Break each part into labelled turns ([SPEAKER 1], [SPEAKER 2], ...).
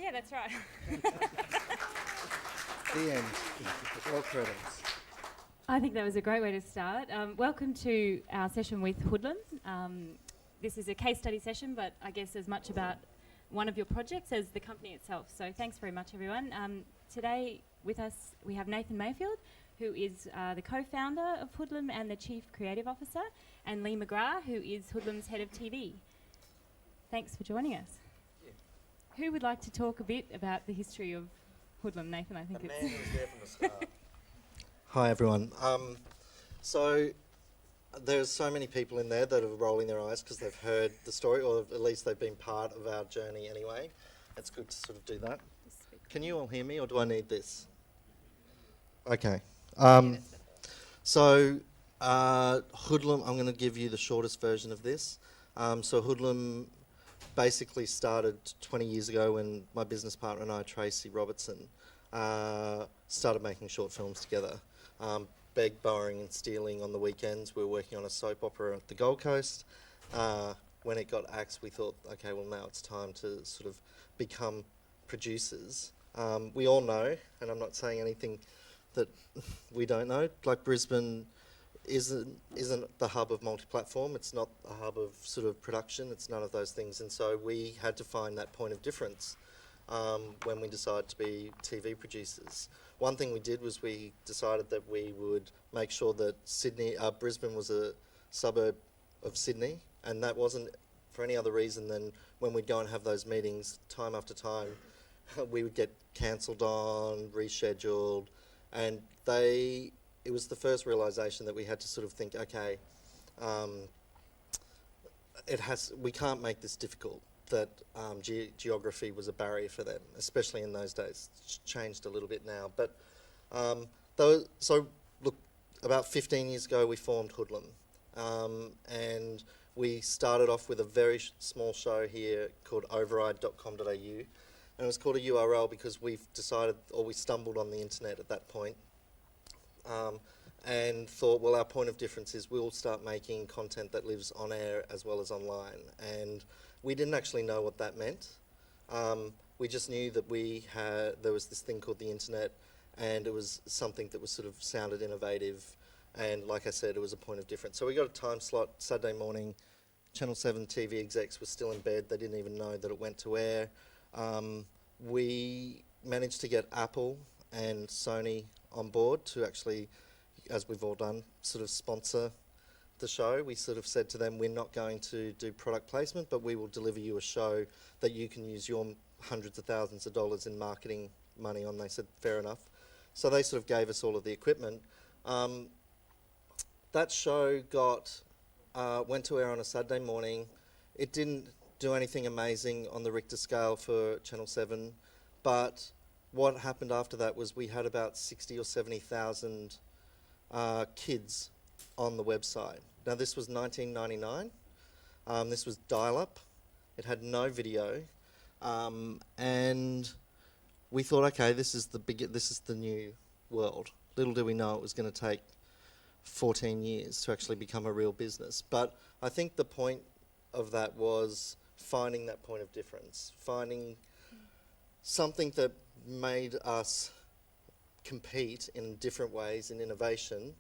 [SPEAKER 1] Yeah, that's right.
[SPEAKER 2] The end. All credits.
[SPEAKER 1] I think that was a great way to start. Welcome to our session with Hoodlum. This is a case study session, but I guess as much about one of your projects as the company itself. So thanks very much, everyone. Today with us we have Nathan Mayfield, who is the co-founder of Hoodlum and the Chief Creative Officer, and Lee McGrath, who is Hoodlum's Head of TV. Thanks for joining us. Yeah. Who would like to talk a bit about the history of Hoodlum? Nathan, I think
[SPEAKER 3] The
[SPEAKER 1] it's...
[SPEAKER 3] man who was there from the start.
[SPEAKER 2] Hi, everyone. So there's so many people in there that are rolling their eyes because they've heard the story, or at least they've been part of our journey anyway. It's good to sort of do that. Can you all hear me, or do I need this? Okay. So Hoodlum, I'm going to give you the shortest version of this. So Hoodlum basically started 20 years ago when my business partner and I, Tracy Robertson, started making short films together. Borrowing and stealing on the weekends. We were working on a soap opera at the Gold Coast. When it got axed, we thought, okay, well now it's time to sort of become producers. We all know, and I'm not saying anything that we don't know, like Brisbane isn't the hub of multi-platform. It's not a hub of sort of production. It's none of those things. And so we had to find that point of difference when we decided to be TV producers. One thing we did was we decided that we would make sure that Brisbane was a suburb of Sydney, and that wasn't for any other reason than when we'd go and have those meetings time after time, we would get cancelled on, rescheduled, and it was the first realisation that we had to sort of think, okay, we can't make this difficult. That geography was a barrier for them, especially in those days. It's changed a little bit now. But look, about 15 years ago we formed Hoodlum. And we started off with a very small show here called override.com.au. And it was called a URL because we stumbled on the internet at that point. And thought, well, our point of difference is we'll start making content that lives on air as well as online. And we didn't actually know what that meant. We just knew that there was this thing called the internet, and it was something that was sort of sounded innovative, and like I said, it was a point of difference. So we got a time slot Saturday morning. Channel 7 TV execs were still in bed. They didn't even know that it went to air. We managed to get Apple and Sony on board to actually, as we've all done, sort of sponsor the show. We sort of said to them, we're not going to do product placement, but we will deliver you a show that you can use your hundreds of thousands of dollars in marketing money on. They said, fair enough. So they sort of gave us all of the equipment. That show went to air on a Saturday morning. It didn't do anything amazing on the Richter scale for Channel 7, but what happened after that was we had about 60 or 70,000 kids on the website. Now this was 1999. This was dial-up. It had no video, and we thought, okay, this is the new world. Little do we know it was going to take 14 years to actually become a real business. But I think the point of that was finding that point of difference, finding something that made us compete in different ways in innovation,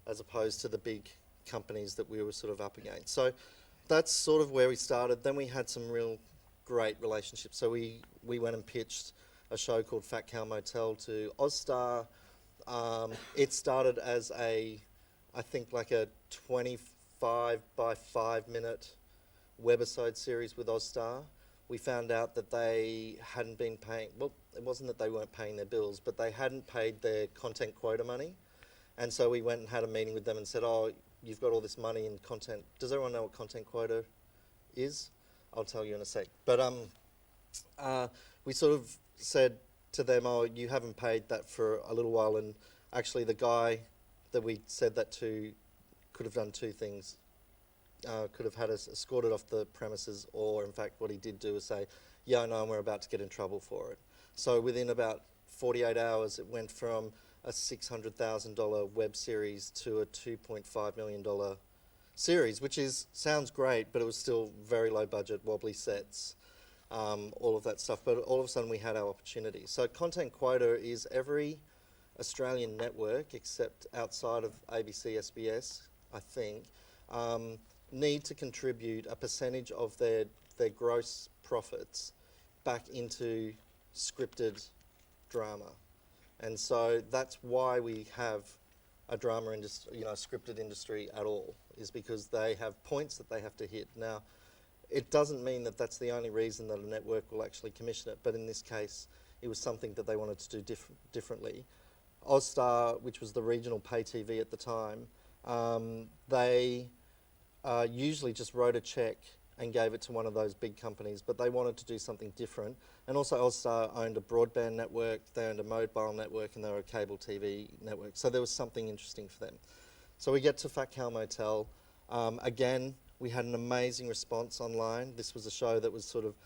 [SPEAKER 2] as opposed to the big companies that we were sort of up against. So that's sort of where we started. Then we had some real great relationships. So we went and pitched a show called Fat Cow Motel to Ozstar. It started as I think like a 25 by 5 minute webisode series with Ozstar. We found out that they hadn't been paying, well, it wasn't that they weren't paying their bills, but they hadn't paid their content quota money. And so we went and had a meeting with them and said, oh, you've got all this money in content. Does everyone know what content quota is? I'll tell you in a sec. But we sort of said to them, oh, you haven't paid that for a little while. And actually the guy that we said that to could have done two things. Could have had us escorted off the premises, or in fact what he did do was say, yeah, no, we're about to get in trouble for it. So within about 48 hours it went from a $600,000 web series to a $2.5 million series, which sounds great, but it was still very low budget, wobbly sets. all of that stuff. But all of a sudden we had our opportunity. So content quota is every Australian network, except outside of ABC, SBS, I think, need to contribute a percentage of their gross profits back into scripted drama. And so that's why we have a drama industry, you know, a scripted industry at all, is because they have points that they have to hit. Now, it doesn't mean that that's the only reason that a network will actually commission it, but in this case, it was something that they wanted to do differently. Austar, which was the regional pay TV at the time, they usually just wrote a check and gave it to one of those big companies, but they wanted to do something different. And also Austar owned a broadband network, they owned a mobile network, and they were a cable TV network. So there was something interesting for them. So we get to Fat Cow Motel. Again, we had an amazing response online. This was a show that was sort of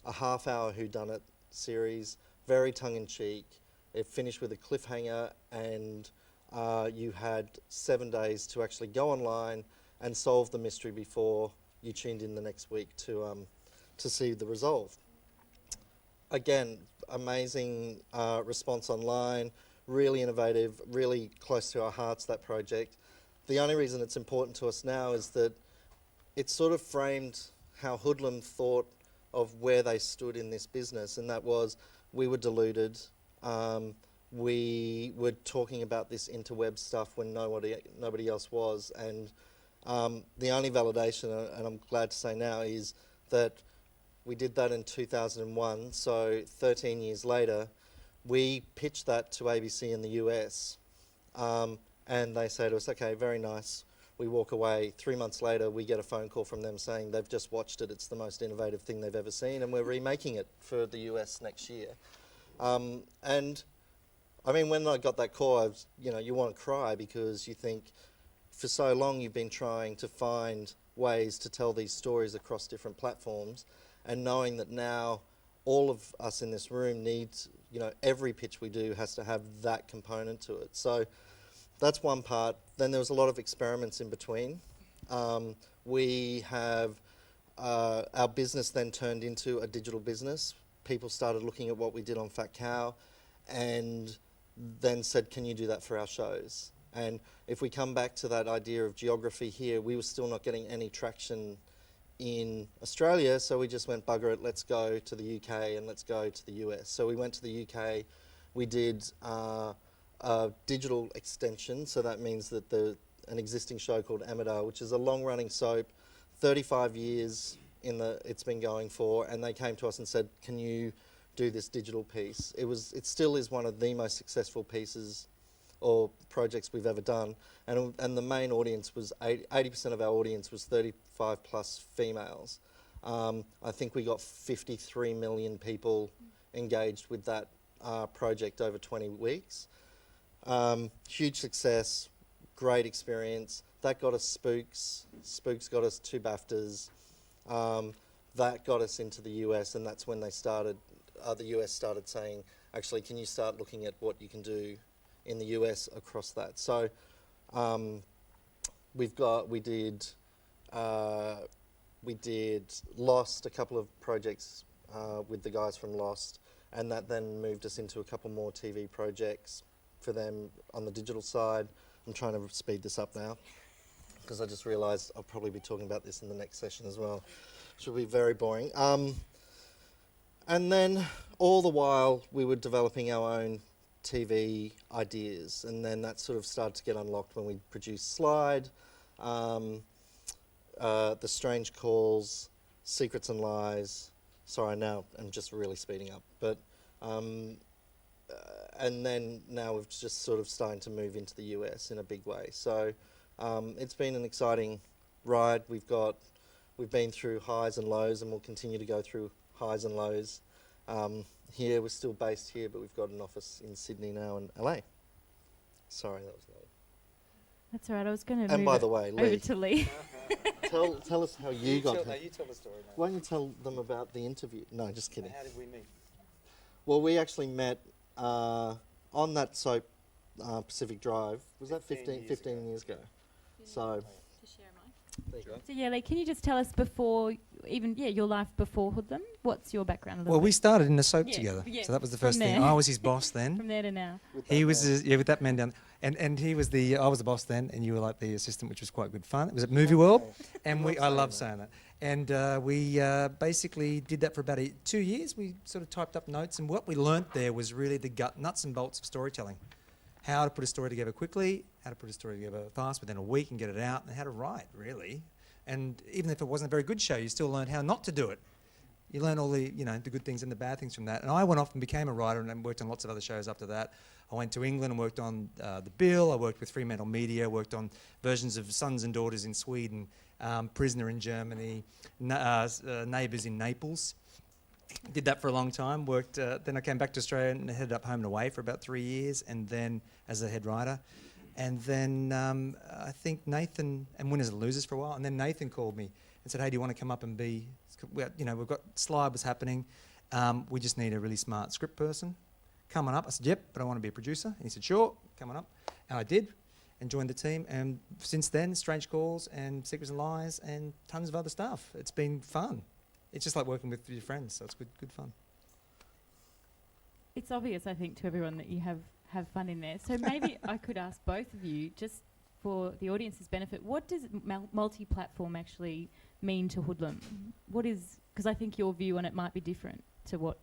[SPEAKER 2] a half-hour whodunit series, very tongue-in-cheek. It finished with a cliffhanger, and you had 7 days to actually go online and solve the mystery before you tuned in the next week to see the resolve. Again, amazing response online, really innovative, really close to our hearts, that project. The only reason it's important to us now is that it sort of framed how Hoodlum thought of where they stood in this business, and that was we were deluded. We were talking about this interweb stuff when nobody else was, and the only validation, and I'm glad to say now, is that we did that in 2001, so 13 years later, we pitched that to ABC in the US, and they say to us, okay, very nice. We walk away. 3 months later, we get a phone call from them saying they've just watched it, it's the most innovative thing they've ever seen, and we're remaking it for the US next year. And I mean, when I got that call, I was, you want to cry, because you think, for so long you've been trying to find ways to tell these stories across different platforms, and knowing that now all of us in this room needs, every pitch we do has to have that component to it. So that's one part. Then there was a lot of experiments in between. We have, our business then turned into a digital business. People started looking at what we did on Fat Cow and then said, can you do that for our shows? And if we come back to that idea of geography here, we were still not getting any traction in Australia, so we just went, bugger it, let's go to the UK and let's go to the US. So we went to the UK, we did a digital extension, so that means that an existing show called Amadar, which is a long-running soap, 35 years it's been going for, and they came to us and said, can you do this digital piece? It still is one of the most successful pieces or projects we've ever done, and the main audience was 80% of our audience was 35 plus females. I think we got 53 million people engaged with that project over 20 weeks. Huge success, great experience. That got us Spooks. Spooks got us 2 BAFTAs. That got us into the US, and that's when they started. The US started saying, actually, can you start looking at what you can do in the US across that? So we did Lost, a couple of projects with the guys from Lost, and that then moved us into a couple more TV projects for them on the digital side. I'm trying to speed this up now, because I just realised I'll probably be talking about this in the next session as well, which will be very boring. And then all the while we were developing our own TV ideas, and then that sort of started to get unlocked when we produced Slide, The Strange Calls, Secrets and Lies. Sorry, now I'm just really speeding up. But and then now we've just sort of starting to move into the US in a big way. So it's been an exciting ride. We've been through highs and lows, and we'll continue to go through highs and lows. Here, we're still based here, but we've got an office in Sydney now and LA. Sorry, that was low.
[SPEAKER 1] That's all right. I was going to
[SPEAKER 2] And
[SPEAKER 1] move
[SPEAKER 2] by the way, Lee,
[SPEAKER 1] over to Lee.
[SPEAKER 2] tell us how you got here.
[SPEAKER 3] You tell the story, mate.
[SPEAKER 2] Why don't you tell them about the interview? No, just kidding.
[SPEAKER 3] How did we meet?
[SPEAKER 2] Well, we actually met on that soap, Pacific Drive. Was that 15 years ago? So,
[SPEAKER 1] To share
[SPEAKER 2] There you go.
[SPEAKER 1] So yeah, Lee, can you just tell us before, your life before Hoodlum? What's your background a little
[SPEAKER 3] Well, we
[SPEAKER 1] bit?
[SPEAKER 3] started in the soap
[SPEAKER 1] Yeah,
[SPEAKER 3] together,
[SPEAKER 1] yeah,
[SPEAKER 3] so that was the
[SPEAKER 1] from
[SPEAKER 3] first thing.
[SPEAKER 1] there.
[SPEAKER 3] I was his boss then.
[SPEAKER 1] From there to now.
[SPEAKER 2] With
[SPEAKER 3] He
[SPEAKER 2] that
[SPEAKER 3] was
[SPEAKER 2] man.
[SPEAKER 3] with that man down, and he was I was the boss then, and you were like the assistant, which was quite good fun. It was at Movie World, and I love saying that. And we basically did that for about 2 years. We sort of typed up notes, and what we learnt there was really the nuts and bolts of storytelling. How to put a story together quickly, how to put a story together fast within a week and get it out, and how to write, really. And even if it wasn't a very good show, you still learned how not to do it. You learn all the, the good things and the bad things from that. And I went off and became a writer and worked on lots of other shows after that. I went to England and worked on The Bill. I worked with Fremantle Media, worked on versions of Sons and Daughters in Sweden, Prisoner in Germany, Neighbours in Naples. Did that for a long time. Worked. Then I came back to Australia and headed up Home and Away for about 3 years, and then as a head writer. And then I think Nathan, and Winners and Losers for a while, and then Nathan called me and said, hey, do you want to come up and be, we've got Slide was happening, we just need a really smart script person. Come on up. I said, yep, but I want to be a producer. And he said, sure, come on up. And I did, and joined the team. And since then, Strange Calls and Secrets and Lies and tons of other stuff. It's been fun. It's just like working with your friends, so it's good fun.
[SPEAKER 1] It's obvious, I think, to everyone that you have fun in there. So maybe I could ask both of you, just for the audience's benefit, what does multi-platform actually mean to Hoodlum? Because I think your view on it might be different to what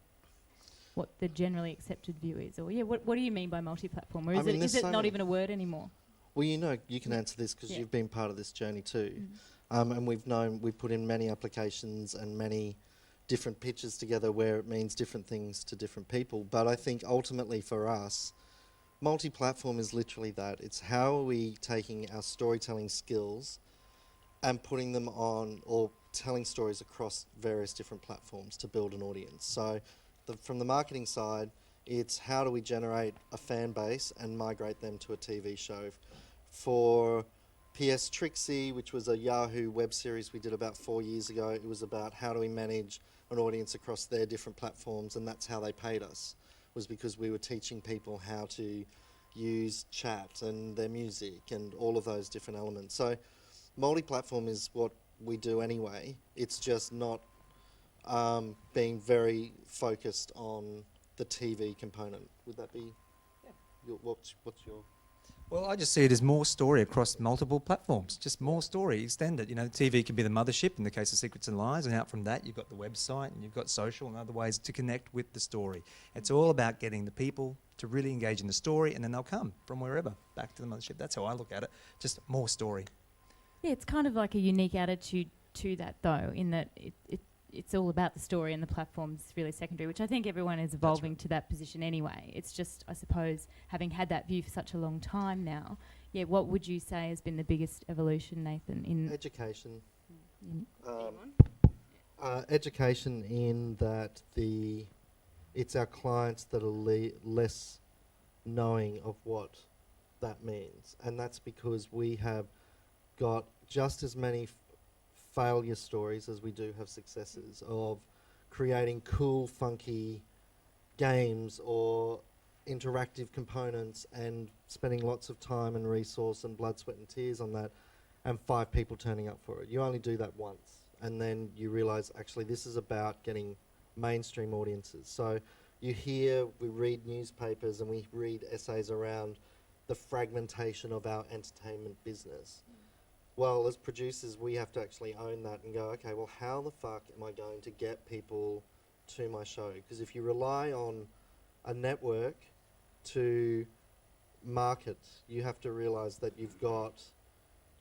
[SPEAKER 1] the generally accepted view is. Or what do you mean by multi-platform? Or is it not even a word anymore?
[SPEAKER 2] Well, you can answer this because you've been part of this journey too. And we've put in many applications and many different pitches together where it means different things to different people. But I think ultimately for us, multi-platform is literally that. It's how are we taking our storytelling skills and putting them on, or telling stories across various different platforms to build an audience. So from the marketing side, it's how do we generate a fan base and migrate them to a TV show. For PS Trixie, which was a Yahoo web series we did about 4 years ago, it was about how do we manage an audience across their different platforms, and that's how they paid us, was because we were teaching people how to use chat and their music and all of those different elements. So multi-platform is what we do anyway. It's just not being very focused on the TV component. Would that be? Yeah. What's your?
[SPEAKER 3] Well, I just see it as more story across multiple platforms, just more story, extend it. TV can be the mothership in the case of Secrets and Lies, and out from that you've got the website and you've got social and other ways to connect with the story. It's all about getting the people to really engage in the story, and then they'll come from wherever back to the mothership. That's how I look at it, just more story.
[SPEAKER 1] Yeah, it's kind of like a unique attitude to that, though, in that it's all about the story and the platform's really secondary, which I think everyone is evolving to that position anyway. It's just, I suppose, having had that view for such a long time now, what would you say has been the biggest evolution, Nathan, in...
[SPEAKER 2] Education. Education in that it's our clients that are less knowing of what that means. And that's because we have got just as many failure stories as we do have successes of creating cool, funky games or interactive components and spending lots of time and resource and blood, sweat and tears on that, and 5 people turning up for it. You only do that once, and then you realise actually this is about getting mainstream audiences. So we read newspapers and we read essays around the fragmentation of our entertainment business. Well, as producers, we have to actually own that and go, okay, well, how the fuck am I going to get people to my show? Because if you rely on a network to market, you have to realise that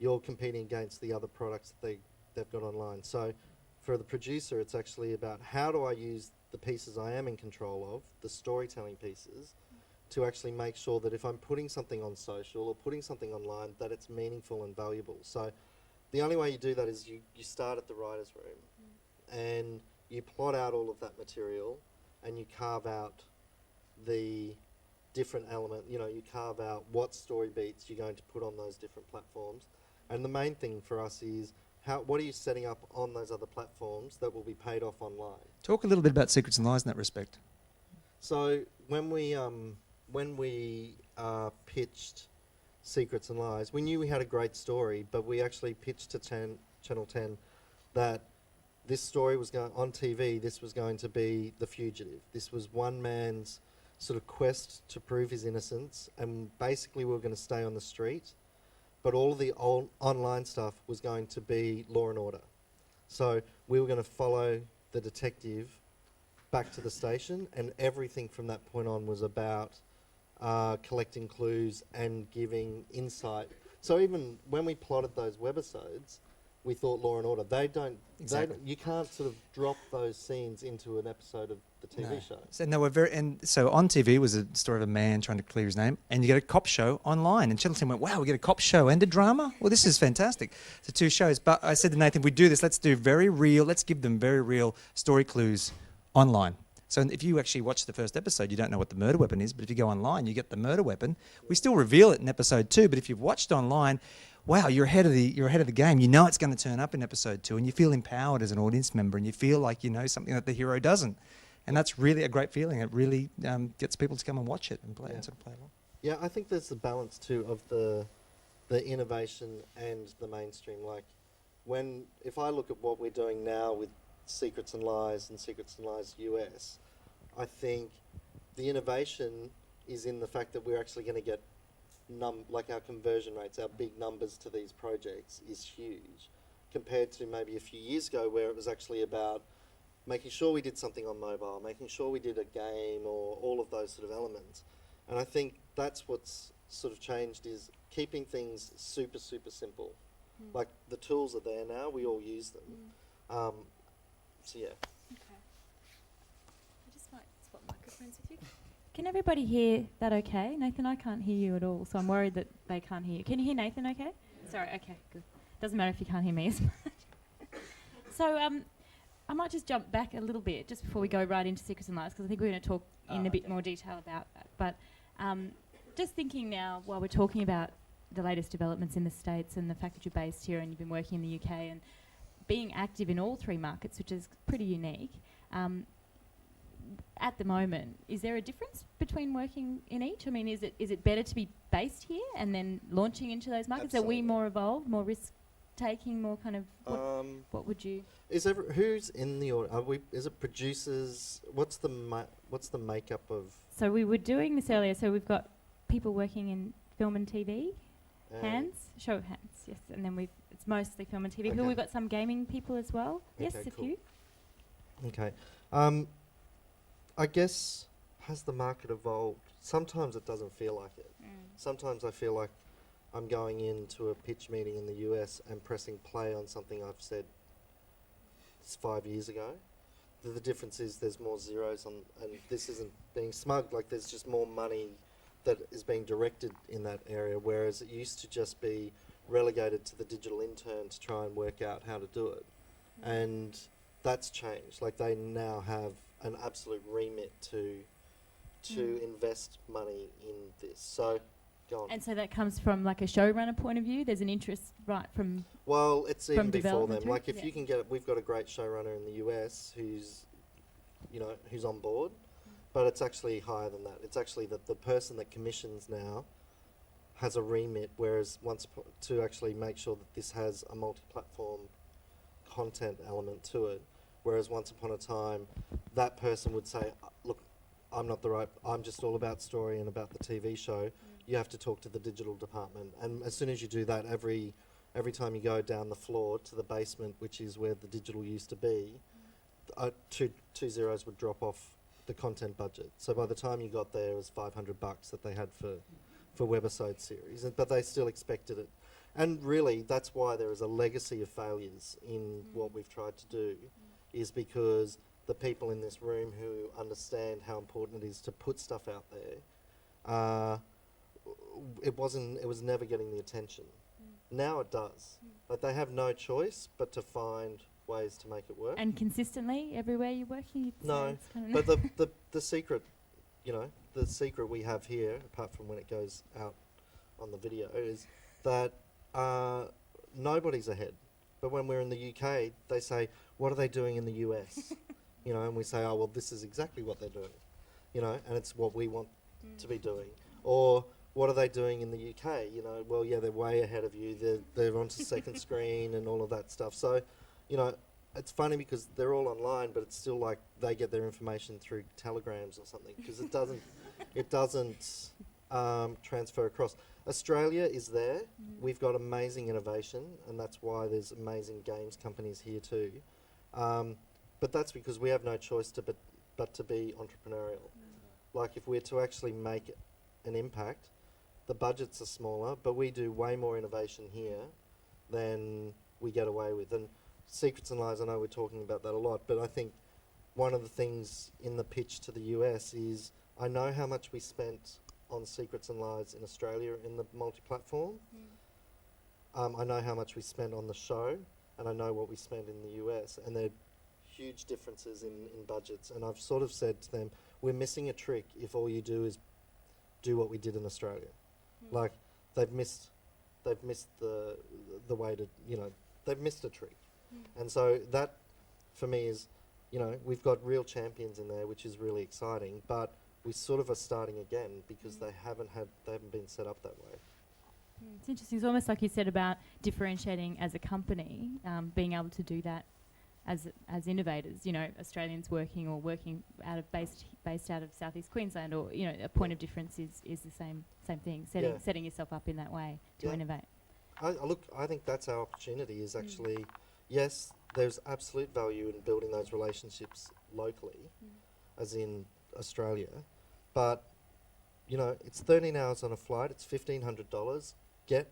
[SPEAKER 2] you're competing against the other products that they've got online. So for the producer, it's actually about how do I use the pieces I am in control of, the storytelling pieces, to actually make sure that if I'm putting something on social or putting something online, that it's meaningful and valuable. So the only way you do that is you start at the writer's room and you plot out all of that material and you carve out the different element, you carve out what story beats you're going to put on those different platforms. And the main thing for us is what are you setting up on those other platforms that will be paid off online?
[SPEAKER 3] Talk a little bit about Secrets and Lies in that respect.
[SPEAKER 2] So when we pitched Secrets and Lies, we knew we had a great story, but we actually pitched to Channel 10 that this story was going on TV. This was going to be The Fugitive. This was one man's sort of quest to prove his innocence, and basically we were going to stay on the street, but all of the old online stuff was going to be Law and Order. So we were going to follow the detective back to the station, and everything from that point on was about collecting clues and giving insight. So even when we plotted those webisodes, we thought Law and Order.
[SPEAKER 3] Exactly.
[SPEAKER 2] You can't sort of drop those scenes into an episode of the TV show.
[SPEAKER 3] So no, so on TV was a story of a man trying to clear his name, and you get a cop show online. And Channel 10 went, wow, we get a cop show and a drama? Well, this is fantastic. So 2 shows. But I said to Nathan, if we do this, let's give them very real story clues online. So if you actually watch the first episode, you don't know what the murder weapon is, but if you go online, you get the murder weapon. We still reveal it in episode 2, but if you've watched online, wow, you're ahead of the game. You know it's going to turn up in episode 2, and you feel empowered as an audience member, and you feel like you know something that the hero doesn't. And that's really a great feeling. It really gets people to come and watch it and play and sort of play along.
[SPEAKER 2] Yeah, I think there's the balance too of the innovation and the mainstream. Like if I look at what we're doing now with Secrets and Lies and Secrets and Lies US, I think the innovation is in the fact that we're actually going to get like our conversion rates, our big numbers to these projects is huge compared to maybe a few years ago where it was actually about making sure we did something on mobile, making sure we did a game or all of those sort of elements. And I think that's what's sort of changed is keeping things super, super simple. Like the tools are there now, we all use them. So yeah.
[SPEAKER 1] Okay. I just might swap microphones with you. Can everybody hear that okay? Nathan, I can't hear you at all, so I'm worried that they can't hear you. Can you hear Nathan okay? Sorry, okay, good. Doesn't matter if you can't hear me as much. So I might just jump back a little bit just before we go right into Secrets and Lies, because I think we're going to talk in a bit more detail about that. But just thinking now, while we're talking about the latest developments in the States and the fact that you're based here and you've been working in the UK and being active in all 3 markets, which is pretty unique, at the moment, is there a difference between working in each? I mean, is it better to be based here and then launching into those markets?
[SPEAKER 2] Absolutely.
[SPEAKER 1] Are we more evolved, more risk-taking, more kind of... What would you...
[SPEAKER 2] Who's in the audience? Is it producers? What's the makeup of...
[SPEAKER 1] So we were doing this earlier, so we've got people working in film and TV. Show of hands, yes. And then it's mostly film and TV.
[SPEAKER 2] Okay.
[SPEAKER 1] We've got some gaming people as well. Yes,
[SPEAKER 2] Okay,
[SPEAKER 1] a
[SPEAKER 2] cool.
[SPEAKER 1] few.
[SPEAKER 2] Okay. I guess, has the market evolved? Sometimes it doesn't feel like it. Sometimes I feel like I'm going into a pitch meeting in the US and pressing play on something I've said 5 years ago. The difference is there's more zeros on, and this isn't being smug, like there's just more money that is being directed in that area, whereas it used to just be relegated to the digital intern to try and work out how to do it. And that's changed. Like they now have an absolute remit to invest money in this. So, go on.
[SPEAKER 1] And so that comes from like a showrunner point of view. There's an interest right from...
[SPEAKER 2] Well, it's even before
[SPEAKER 1] development
[SPEAKER 2] them.
[SPEAKER 1] through?
[SPEAKER 2] Like if you can get it, we've got a great showrunner in the US who's on board, but it's actually higher than that. It's actually that the person that commissions now has a remit, whereas to actually make sure that this has a multi-platform content element to it. Whereas once upon a time, that person would say, look, I'm just all about story and about the TV show. You have to talk to the digital department. And as soon as you do that, every time you go down the floor to the basement, which is where the digital used to be, two zeros would drop off the content budget. So by the time you got there, it was $500 that they had for webisode series, but they still expected it. And really, that's why there is a legacy of failures in what we've tried to do, is because the people in this room who understand how important it is to put stuff out there, it was never getting the attention. Now it does. Like they have no choice but to find ways to make it work.
[SPEAKER 1] And consistently, everywhere you're working? You'd say
[SPEAKER 2] No,
[SPEAKER 1] it's kind of
[SPEAKER 2] but the secret, the secret we have here, apart from when it goes out on the video, is that nobody's ahead. But when we're in the UK, they say, what are they doing in the US? And we say, oh, well, this is exactly what they're doing, and it's what we want to be doing. Or what are they doing in the UK? You know, well, yeah, they're way ahead of you. They're onto second screen and all of that stuff. So, you know, it's funny because they're all online, but it's still like they get their information through telegrams or something because it doesn't transfer across. Australia is there. We've got amazing innovation, and that's why there's amazing games companies here too. But that's because we have no choice but to be entrepreneurial. Like if we're to actually make an impact, the budgets are smaller, but we do way more innovation here than we get away with. And Secrets and Lies, I know we're talking about that a lot, but I think one of the things in the pitch to the US is I know how much we spent on Secrets and Lies in Australia in the multi-platform. I know how much we spent on the show, and I know what we spent in the US, and there are huge differences in budgets. And I've sort of said to them, we're missing a trick if all you do is do what we did in Australia. Like they've missed the way to, you know, they've missed a trick. And so that for me is, you know, we've got real champions in there, which is really exciting, but we sort of are starting again because they haven't been set up that way.
[SPEAKER 1] It's interesting. It's almost like you said about differentiating as a company, being able to do that as innovators. You know, Australians working out of based out of Southeast Queensland, or you know, a point of difference is the same thing. Setting yourself up in that way to innovate.
[SPEAKER 2] I think that's our opportunity. Is actually, yes, there's absolute value in building those relationships locally, as in Australia, but you know, it's 13 hours on a flight. It's $1,500. Get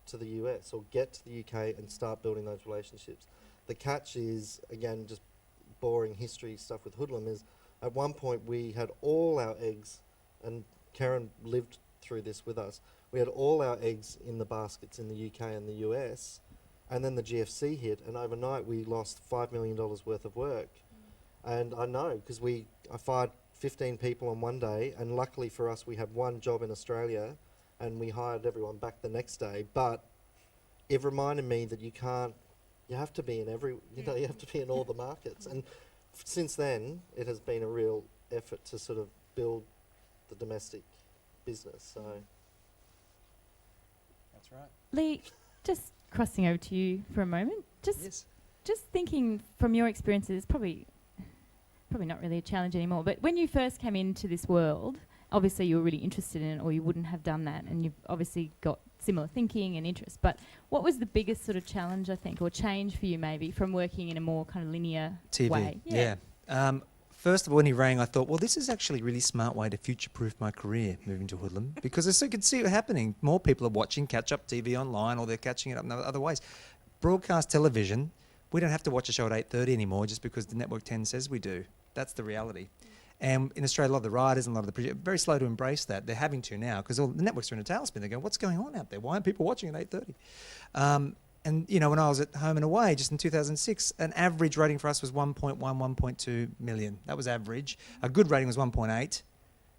[SPEAKER 2] to the US or get to the UK and start building those relationships. The catch is, again, just boring history stuff with Hoodlum, is at one point we had all our eggs, and Karen lived through this with us, we had all our eggs in the baskets in the UK and the US, and then the GFC hit, and overnight we lost $5 million worth of work. And I know, because I fired 15 people on one day, and luckily for us we had one job in Australia, and we hired everyone back the next day. But it reminded me that you have to be in you have to be in all the markets. And since then, it has been a real effort to sort of build the domestic business. So
[SPEAKER 3] That's right.
[SPEAKER 1] Lee, just crossing over to you for a moment. Just thinking from your experiences, probably not really a challenge anymore, but when you first came into this world, obviously you were really interested in it, or you wouldn't have done that, and you've obviously got similar thinking and interest. But what was the biggest sort of challenge, I think, or change for you maybe from working in a more kind of linear
[SPEAKER 3] TV.
[SPEAKER 1] way?
[SPEAKER 3] Yeah. First of all, when he rang, I thought, well, this is actually a really smart way to future-proof my career, moving to Hoodlum, because I could see it happening. More people are watching catch-up TV online, or they're catching it up in other ways. Broadcast television, we don't have to watch a show at 8:30 anymore just because the Network 10 says we do. That's the reality. And in Australia, a lot of the writers and a lot of the producers are very slow to embrace that. They're having to now, because all the networks are in a tailspin. They go, what's going on out there? Why aren't people watching at 8:30? And, you know, when I was at Home and Away, just in 2006, an average rating for us was 1.1, 1.2 million. That was average. A good rating was 1.8.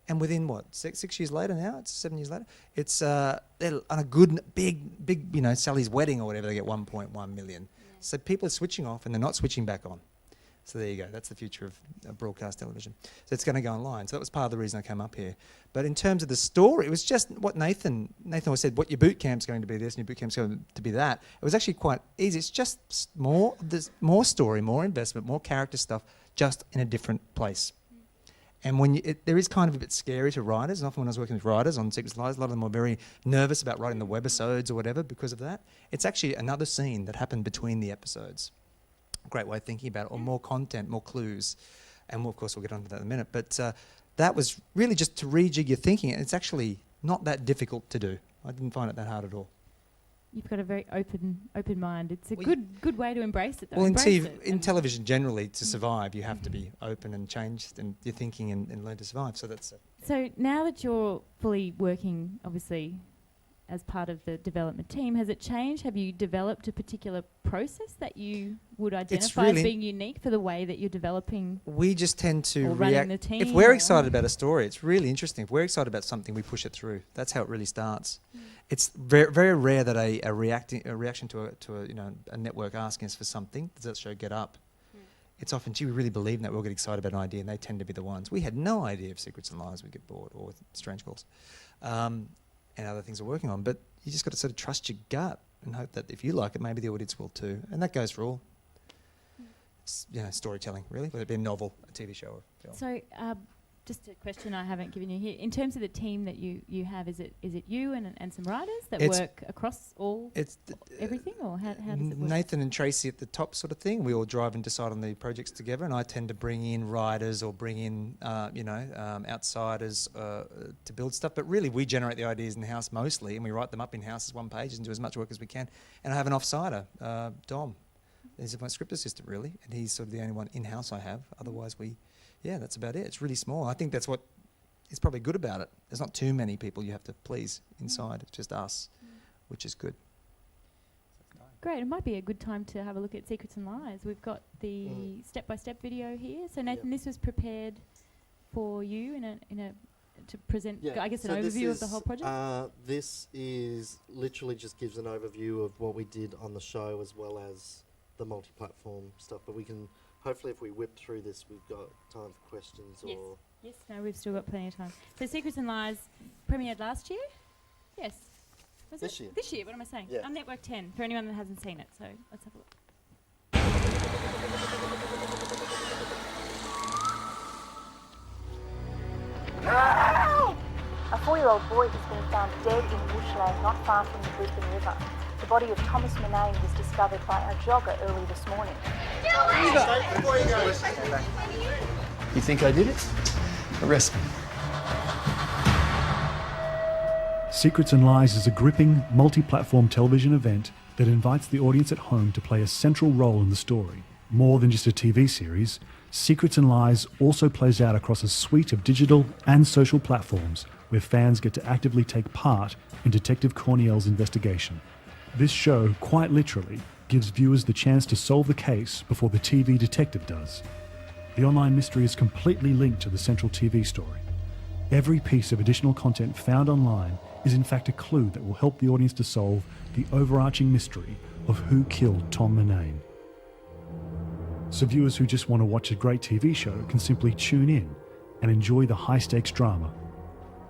[SPEAKER 3] And within, what, 6 years later now? It's 7 years later. It's on a good, big, you know, Sally's Wedding or whatever, they get 1.1 million. Yeah. So people are switching off and they're not switching back on. So there you go. That's the future of broadcast television. So it's going to go online. So that was part of the reason I came up here. But in terms of the story, it was just what Nathan always said, what your boot camp's going to be this and your boot camp's going to be that. It was actually quite easy. It's just there's more story, more investment, more character stuff, just in a different place. And when there is kind of a bit scary to writers, and often when I was working with writers on Secrets and Lies, a lot of them were very nervous about writing the webisodes or whatever because of that. It's actually another scene that happened between the episodes. Great way of thinking about it, or more content, more clues. And of course we'll get onto that in a minute. But that was really just to rejig your thinking. And it's actually not that difficult to do. I didn't find it that hard at all.
[SPEAKER 1] You've got a very open mind. It's a good way to embrace it, though.
[SPEAKER 3] Well, in television generally, to survive, you have to be open and changed and your thinking and learn to survive. So that's it.
[SPEAKER 1] So now that you're fully working, obviously, as part of the development team, has it changed? Have you developed a particular process that you would identify as being unique for the way that you're developing?
[SPEAKER 3] We just tend to
[SPEAKER 1] react. The team,
[SPEAKER 3] if we're excited about a story, it's really interesting. If we're excited about something, we push it through. That's how it really starts. It's very, very rare that a reaction to a network asking us for something, does that show get up? It's often, gee, we really believe in that. We'll get excited about an idea, and they tend to be the ones. We had no idea of Secrets and Lies. We get bored, or with Strange Calls. and other things we're working on. But you just got to sort of trust your gut and hope that if you like it, maybe the audience will too. And that goes for all storytelling, really, whether it be a novel, a TV show, or film.
[SPEAKER 1] So, just a question I haven't given you here. In terms of the team that you have, is it you and some writers that work across everything, or how does it work?
[SPEAKER 3] Nathan and Tracy at the top sort of thing. We all drive and decide on the projects together, and I tend to bring in writers or bring in outsiders to build stuff. But really, we generate the ideas in-house mostly, and we write them up in-house as one page and do as much work as we can. And I have an offsider, Dom. He's my script assistant, really, and he's sort of the only one in-house I have. Otherwise, that's about it. It's really small. I think that's what is probably good about it. There's not too many people you have to please inside. It's just us, which is good.
[SPEAKER 1] Great. It might be a good time to have a look at Secrets and Lies. We've got the step-by-step video here. So Nathan, this was prepared for you to present, I guess, an overview of the whole project.
[SPEAKER 2] This is literally just gives an overview of what we did on the show as well as the multi-platform stuff. But we can hopefully, if we whip through this, we've got time for questions.
[SPEAKER 1] Yes. No, we've still got plenty of time. So Secrets and Lies premiered last year. Yes. Was
[SPEAKER 2] this
[SPEAKER 1] it?
[SPEAKER 2] year.
[SPEAKER 1] This year. What am I saying?
[SPEAKER 2] Yeah.
[SPEAKER 1] On Network 10 for anyone that hasn't seen it. So let's have a look.
[SPEAKER 4] A 4-year-old boy has been found dead in bushland not far from the Brisbane River. The body of Thomas Manane was discovered by a jogger early this morning.
[SPEAKER 5] You think I did it? Arrest me.
[SPEAKER 6] Secrets and Lies is a gripping, multi-platform television event that invites the audience at home to play a central role in the story. More than just a TV series, Secrets and Lies also plays out across a suite of digital and social platforms where fans get to actively take part in Detective Corniel's investigation. This show, quite literally, gives viewers the chance to solve the case before the TV detective does. The online mystery is completely linked to the central TV story. Every piece of additional content found online is in fact a clue that will help the audience to solve the overarching mystery of who killed Tom Manane. So viewers who just want to watch a great TV show can simply tune in and enjoy the high-stakes drama.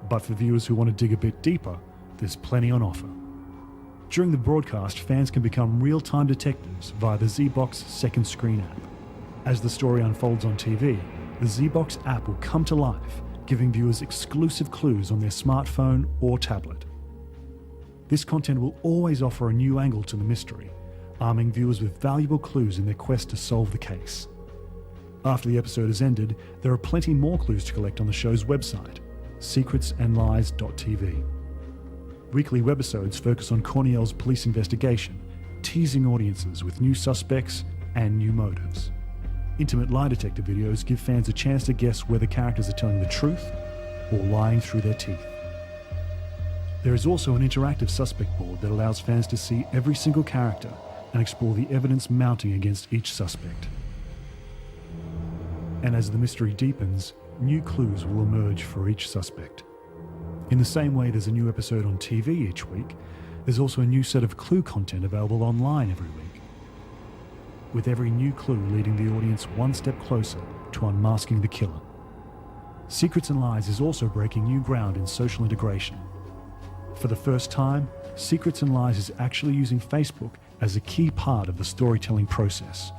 [SPEAKER 6] But for viewers who want to dig a bit deeper, there's plenty on offer. During the broadcast, fans can become real-time detectives via the ZBox second screen app. As the story unfolds on TV, the ZBox app will come to life, giving viewers exclusive clues on their smartphone or tablet. This content will always offer a new angle to the mystery, arming viewers with valuable clues in their quest to solve the case. After the episode has ended, there are plenty more clues to collect on the show's website, secretsandlies.tv. Weekly webisodes focus on Corniel's police investigation, teasing audiences with new suspects and new motives. Intimate lie detector videos give fans a chance to guess whether characters are telling the truth or lying through their teeth. There is also an interactive suspect board that allows fans to see every single character and explore the evidence mounting against each suspect. And as the mystery deepens, new clues will emerge for each suspect. In the same way there's a new episode on TV each week, there's also a new set of clue content available online every week, with every new clue leading the audience one step closer to unmasking the killer. Secrets and Lies is also breaking new ground in social integration. For the first time, Secrets and Lies is actually using Facebook as a key part of the storytelling process.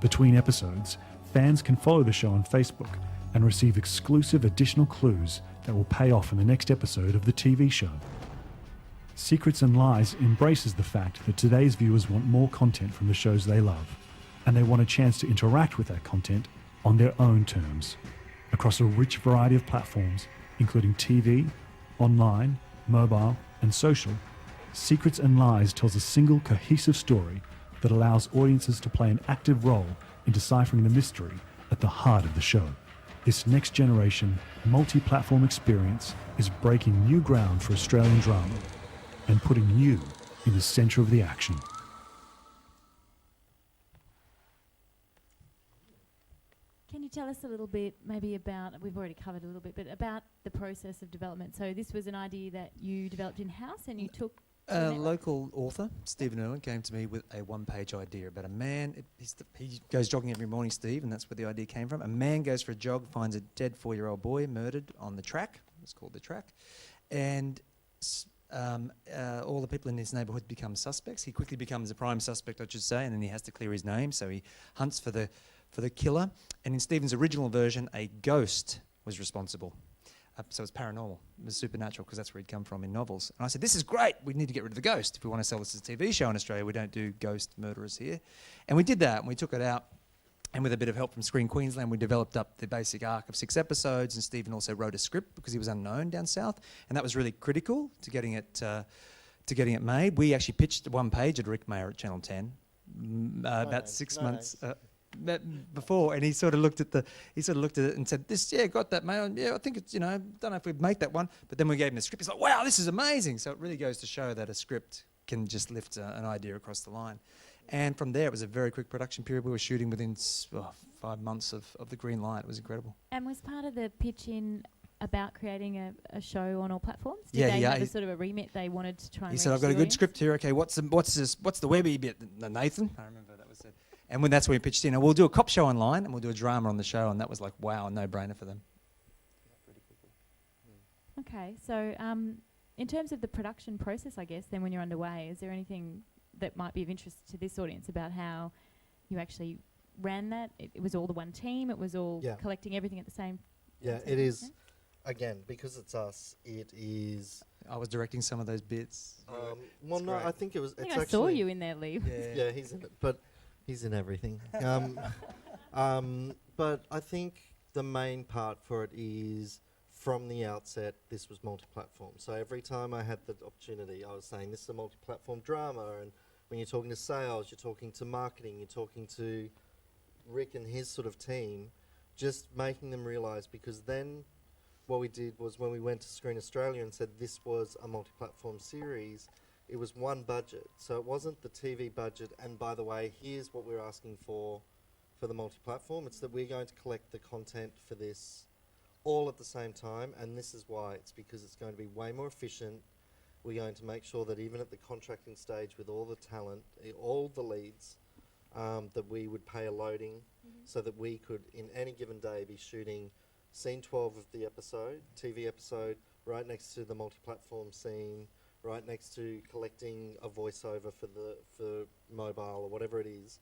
[SPEAKER 6] Between episodes, fans can follow the show on Facebook and receive exclusive additional clues that will pay off in the next episode of the TV show. Secrets and Lies embraces the fact that today's viewers want more content from the shows they love, and they want a chance to interact with that content on their own terms, across a rich variety of platforms, including TV, online, mobile, and social. Secrets and Lies tells a single cohesive story that allows audiences to play an active role in deciphering the mystery at the heart of the show. This next generation, multi-platform experience is breaking new ground for Australian drama and putting you in the centre of the action.
[SPEAKER 1] Can you tell us a little bit, maybe about, we've already covered a little bit, but about the process of development? So this was an idea that you developed in-house and you took...
[SPEAKER 3] A local author, Stephen Irwin, came to me with a one-page idea about a man. He goes jogging every morning, Steve, and that's where the idea came from. A man goes for a jog, finds a dead 4-year-old boy murdered on the track. It's called The Track. And all the people in his neighbourhood become suspects. He quickly becomes a prime suspect, I should say, and then he has to clear his name, so he hunts for the killer. And in Stephen's original version, a ghost was responsible. So it's paranormal, it was supernatural, because that's where he'd come from in novels. And I said, this is great, we need to get rid of the ghost. If we want to sell this as a TV show in Australia, we don't do ghost murderers here. And we did that, and we took it out. And with a bit of help from Screen Queensland, we developed up the basic arc of 6 episodes, and Stephen also wrote a script because he was unknown down south, and that was really critical to getting it made. We actually pitched one page at Rick Mayer at Channel 10 about 6 months before, and he sort of looked at it and said, "This, yeah, got that, mate. Yeah, I think it's, don't know if we'd make that one." But then we gave him the script. He's like, "Wow, this is amazing!" So it really goes to show that a script can just lift an idea across the line. And from there, it was a very quick production period. We were shooting within 5 months of the green light. It was incredible.
[SPEAKER 1] And was part of the pitch in about creating a show on all platforms? Did
[SPEAKER 3] Yeah,
[SPEAKER 1] they
[SPEAKER 3] yeah,
[SPEAKER 1] have a
[SPEAKER 3] he-
[SPEAKER 1] sort of a remit they wanted to try and
[SPEAKER 3] He said,
[SPEAKER 1] reach
[SPEAKER 3] "I've got a
[SPEAKER 1] the
[SPEAKER 3] good
[SPEAKER 1] audience?
[SPEAKER 3] script here. Okay, what's the webby bit, Nathan?" I remember that was it. And when that's when we pitched in, and we'll do a cop show online, and we'll do a drama on the show, and that was like, wow, a no-brainer for them.
[SPEAKER 1] Okay, so in terms of the production process, I guess, then when you're underway, is there anything that might be of interest to this audience about how you actually ran that? It was all the one team, it was all
[SPEAKER 2] Yeah.
[SPEAKER 1] collecting everything at the same
[SPEAKER 2] Yeah,
[SPEAKER 1] same
[SPEAKER 2] it is.
[SPEAKER 1] time?
[SPEAKER 2] Again, because it's us, it is.
[SPEAKER 3] I was directing some of those bits.
[SPEAKER 2] Well, no,
[SPEAKER 3] great.
[SPEAKER 2] I think it was.
[SPEAKER 1] I think
[SPEAKER 2] It's
[SPEAKER 1] I
[SPEAKER 2] actually,
[SPEAKER 1] saw you in there, Lee.
[SPEAKER 2] Yeah, he's in it, but he's in everything. But I think the main part for it is, from the outset, this was multi-platform. So every time I had the opportunity, I was saying this is a multi-platform drama. And when you're talking to sales, you're talking to marketing, you're talking to Rick and his sort of team, just making them realise, because then what we did was when we went to Screen Australia and said this was a multi-platform series, it was one budget. So it wasn't the TV budget, and by the way, here's what we're asking for the multi-platform. It's that we're going to collect the content for this all at the same time, and this is why. It's because it's going to be way more efficient. We're going to make sure that even at the contracting stage with all the talent, all the leads, that we would pay a loading so that we could, in any given day, be shooting scene 12 of the episode, TV episode, right next to the multi-platform scene, right next to collecting a voiceover for mobile or whatever it is.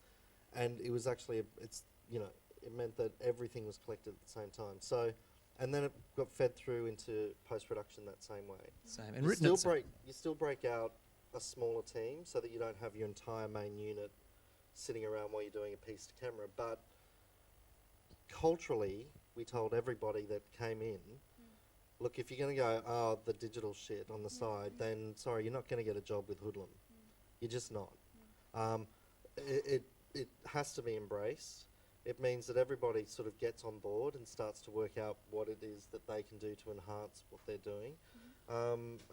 [SPEAKER 2] And it was actually, it meant that everything was collected at the same time. So, and then it got fed through into post-production that same way.
[SPEAKER 3] Same. And
[SPEAKER 2] You
[SPEAKER 3] written
[SPEAKER 2] still break out a smaller team so that you don't have your entire main unit sitting around while you're doing a piece to camera. But culturally, we told everybody that came in, look, if you're going to go, the digital shit on the side, then sorry, you're not going to get a job with Hoodlum. You're just not. It has to be embraced. It means that everybody sort of gets on board and starts to work out what it is that they can do to enhance what they're doing.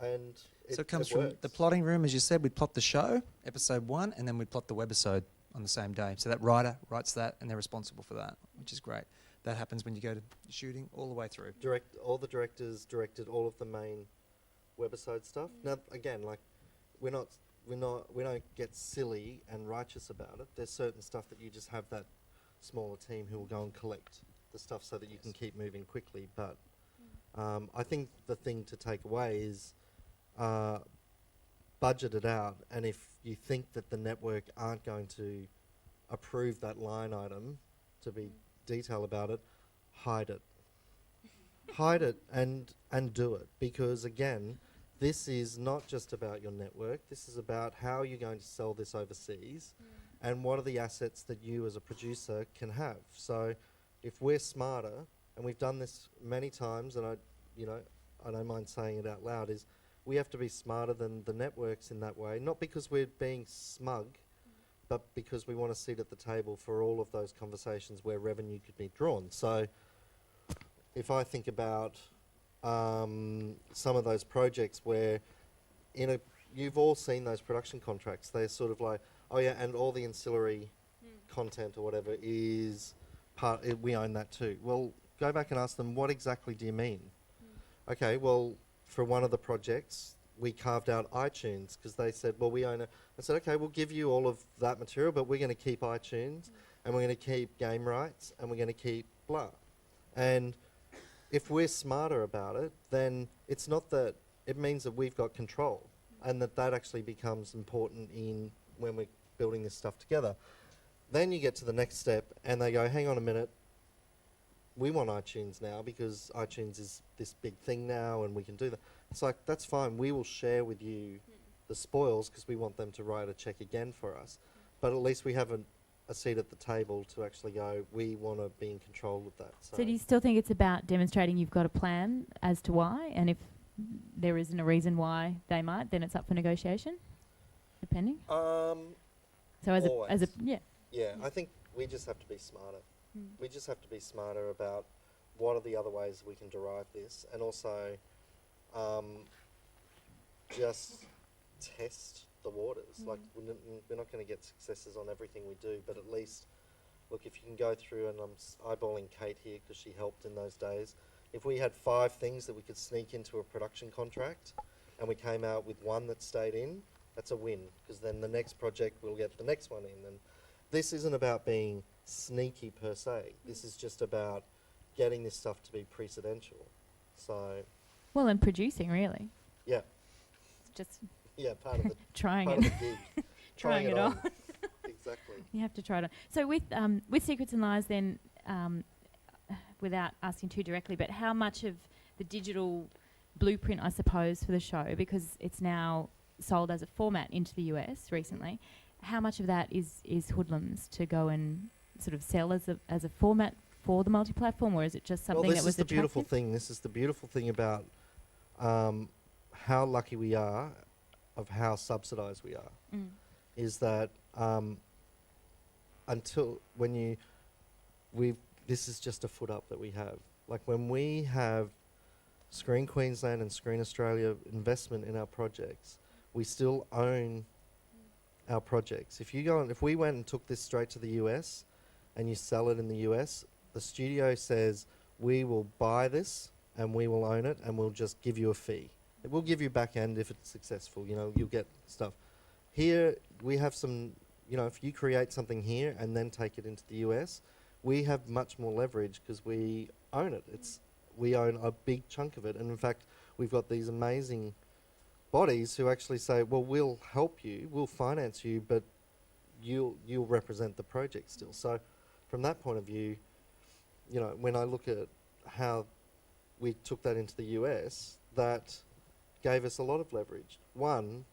[SPEAKER 2] And
[SPEAKER 3] So it comes
[SPEAKER 2] it
[SPEAKER 3] from
[SPEAKER 2] works.
[SPEAKER 3] the plotting room, as you said. We'd plot the show, episode 1, and then we'd plot the webisode on the same day. So that writer writes that, and they're responsible for that, which is great. That happens when you go to shooting all the way through.
[SPEAKER 2] All the directors directed all of the main webisode stuff. Now, again, like, we don't get silly and righteous about it. There's certain stuff that you just have that smaller team who will go and collect the stuff so that you can keep moving quickly. But I think the thing to take away is budget it out, and if you think that the network aren't going to approve that line item, to be detail about it, hide it. Hide it and do it, because again, this is not just about your network. This is about how you're going to sell this overseas, and what are the assets that you as a producer can have. So if we're smarter, and we've done this many times, and I don't mind saying it out loud, is we have to be smarter than the networks in that way, not because we're being smug, but because we want a seat at the table for all of those conversations where revenue could be drawn. So if I think about some of those projects where you've all seen those production contracts, they're sort of like, oh yeah, and all the ancillary content or whatever is we own that too. Well, go back and ask them, what exactly do you mean? Okay, well, for one of the projects, we carved out iTunes because they said, well, we own it. I said, okay, we'll give you all of that material, but we're going to keep iTunes, and we're going to keep game rights, and we're going to keep blah. And if we're smarter about it, then it's not that it means that we've got control, and that actually becomes important in when we're building this stuff together. Then you get to the next step, and they go, hang on a minute, we want iTunes now because iTunes is this big thing now, and we can do that. It's like, that's fine. We will share with you the spoils because we want them to write a check again for us. But at least we have a seat at the table to actually go, we want to be in control with that.
[SPEAKER 1] So do you still think it's about demonstrating you've got a plan as to why, and if there isn't a reason why they might, then it's up for negotiation, depending? So as a
[SPEAKER 2] always.
[SPEAKER 1] yeah.
[SPEAKER 2] Yeah, I think we just have to be smarter. We just have to be smarter about what are the other ways we can derive this, and also just test the waters. Like, we're not going to get successes on everything we do, but at least, look, if you can go through, and I'm eyeballing Kate here because she helped in those days, if we had 5 things that we could sneak into a production contract and we came out with one that stayed in, that's a win, because then the next project we'll get the next one in. And this isn't about being sneaky per se. This is just about getting this stuff to be precedential. So,
[SPEAKER 1] Well, and producing, really.
[SPEAKER 2] yeah,
[SPEAKER 1] It's just
[SPEAKER 2] yeah, part of the
[SPEAKER 1] trying
[SPEAKER 2] part of
[SPEAKER 1] it.
[SPEAKER 2] the gig.
[SPEAKER 1] Trying it on.
[SPEAKER 2] Exactly.
[SPEAKER 1] You have to try it on. So with Secrets and Lies then, without asking too directly, but how much of the digital blueprint, I suppose, for the show, because it's now sold as a format into the US recently, how much of that is Hoodlums to go and sort of sell as a format for the multi-platform, or is it just something
[SPEAKER 2] Well,
[SPEAKER 1] that
[SPEAKER 2] this
[SPEAKER 1] was
[SPEAKER 2] is the beautiful
[SPEAKER 1] attractive?
[SPEAKER 2] thing. This is the beautiful thing about how lucky we are of how subsidised we are. Is that until when this is just a foot up that we have. Like, when we have Screen Queensland and Screen Australia investment in our projects, we still own our projects. If we went and took this straight to the US and you sell it in the US, the studio says, we will buy this and we will own it and we'll just give you a fee. It will give you back end if it's successful, you'll get stuff. Here, we have some, if you create something here and then take it into the US, we have much more leverage because we own it. We own a big chunk of it. And in fact, we've got these amazing bodies who actually say, well, we'll help you, we'll finance you, but you'll represent the project still. So from that point of view, when I look at how we took that into the US, that gave us a lot of leverage. One,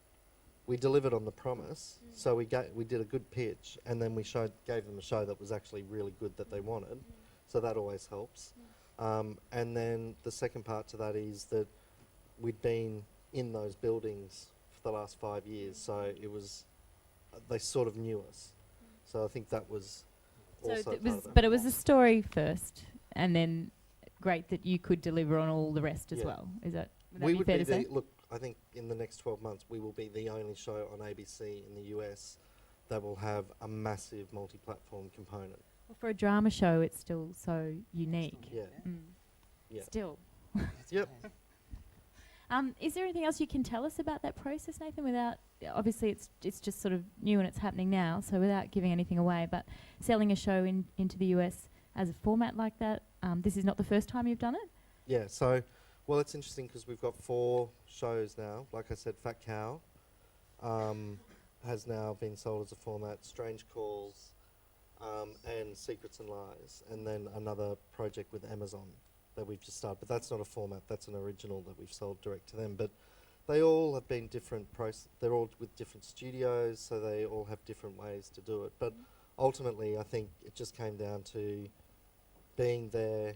[SPEAKER 2] we delivered on the promise, so we did a good pitch, and then we gave them a show that was actually really good that they wanted. So that always helps. And then the second part to that is that we'd been in those buildings for the last 5 years, so they sort of knew us. So I think that was also part of that.
[SPEAKER 1] But it was the story first, and then great that you could deliver on all the rest as
[SPEAKER 2] Yeah.
[SPEAKER 1] well. Would that
[SPEAKER 2] We
[SPEAKER 1] be
[SPEAKER 2] would
[SPEAKER 1] fair
[SPEAKER 2] be
[SPEAKER 1] to say?
[SPEAKER 2] look, I think in the next 12 months we will be the only show on ABC in the US that will have a massive multi-platform component.
[SPEAKER 1] Well, for a drama show, it's still so unique.
[SPEAKER 2] Yeah. Yeah.
[SPEAKER 1] Still.
[SPEAKER 2] Yep.
[SPEAKER 1] Is there anything else you can tell us about that process, Nathan? Without obviously, it's just sort of new and it's happening now. So without giving anything away, but selling a show into the US as a format like that, this is not the first time you've done it.
[SPEAKER 2] Yeah, so, well, it's interesting because we've got 4 shows now. Like I said, Fat Cow has now been sold as a format, Strange Calls, and Secrets and Lies, and then another project with Amazon that we've just started. But that's not a format, that's an original that we've sold direct to them. But they all have been different, they're all with different studios, so they all have different ways to do it. But ultimately, I think it just came down to being there,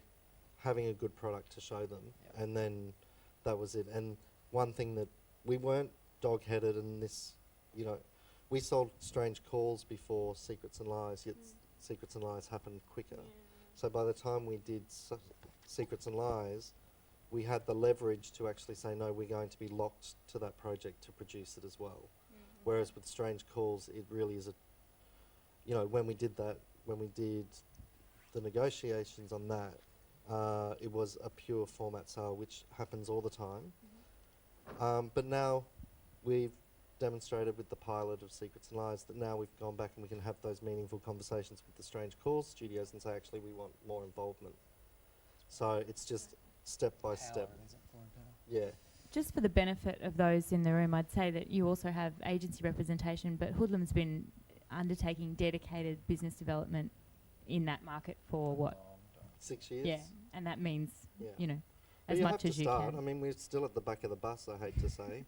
[SPEAKER 2] having a good product to show them, and then that was it. And one thing that we weren't dog-headed in this, we sold Strange Calls before Secrets and Lies, yet Secrets and Lies happened quicker. So by the time we did Secrets and Lies, we had the leverage to actually say, no, we're going to be locked to that project to produce it as well. Whereas with Strange Calls, it really is when we did the negotiations on that, it was a pure format sale, which happens all the time. But now we've demonstrated with the pilot of Secrets and Lies that now we've gone back and we can have those meaningful conversations with the Strange Calls studios and say, actually, we want more involvement. So it's just step by step. Yeah.
[SPEAKER 1] just for the benefit of those in the room, I'd say that you also have agency representation, but Hoodlum's been undertaking dedicated business development in that market for what?
[SPEAKER 2] 6 years.
[SPEAKER 1] Yeah, and that means,
[SPEAKER 2] Yeah.
[SPEAKER 1] you know,
[SPEAKER 2] But
[SPEAKER 1] as
[SPEAKER 2] you
[SPEAKER 1] much
[SPEAKER 2] have to
[SPEAKER 1] as you
[SPEAKER 2] start.
[SPEAKER 1] can.
[SPEAKER 2] I mean, we're still at the back of the bus, I hate to say.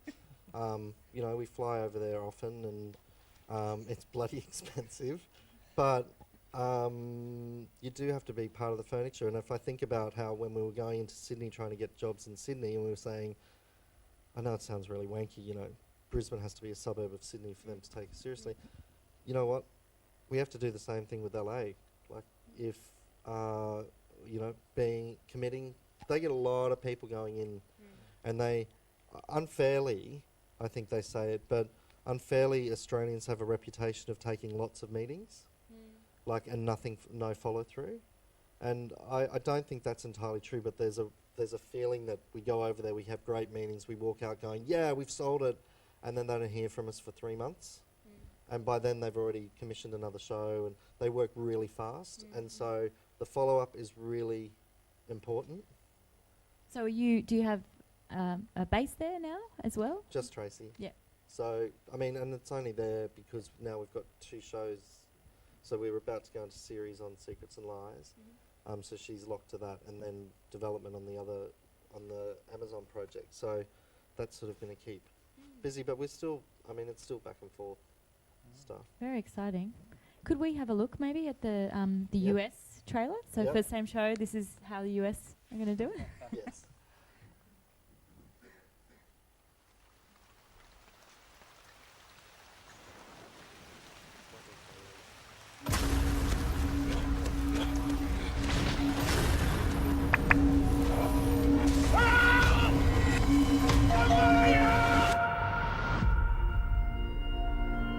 [SPEAKER 2] You know, we fly over there often and it's bloody expensive. But you do have to be part of the furniture. And if I think about how when we were going into Sydney trying to get jobs in Sydney and we were saying, I know it sounds really wanky, you know, Brisbane has to be a suburb of Sydney for them to take it seriously. You know what? We have to do the same thing with LA. Like, if, you know, committing, they get a lot of people going in and they, unfairly, I think they say it, but unfairly Australians have a reputation of taking lots of meetings, like, and no follow through. And I don't think that's entirely true, but there's a feeling that we go over there, we have great meetings, we walk out going, yeah, we've sold it, and then they don't hear from us for 3 months. And by then they've already commissioned another show and they work really fast. And so the follow-up is really important.
[SPEAKER 1] So do you have a base there now as well?
[SPEAKER 2] Just Tracy.
[SPEAKER 1] Yeah.
[SPEAKER 2] So, I mean, and it's only there because now we've got 2 shows. So we were about to go into series on Secrets and Lies. So she's locked to that, and then development on the Amazon project. So that's sort of going to keep busy, but we're still, I mean, it's still back and forth stuff.
[SPEAKER 1] Very exciting. Could we have a look maybe at the
[SPEAKER 2] Yep.
[SPEAKER 1] US trailer? So
[SPEAKER 2] Yep.
[SPEAKER 1] for the same show, this is how the US are going to do it?
[SPEAKER 2] Yes.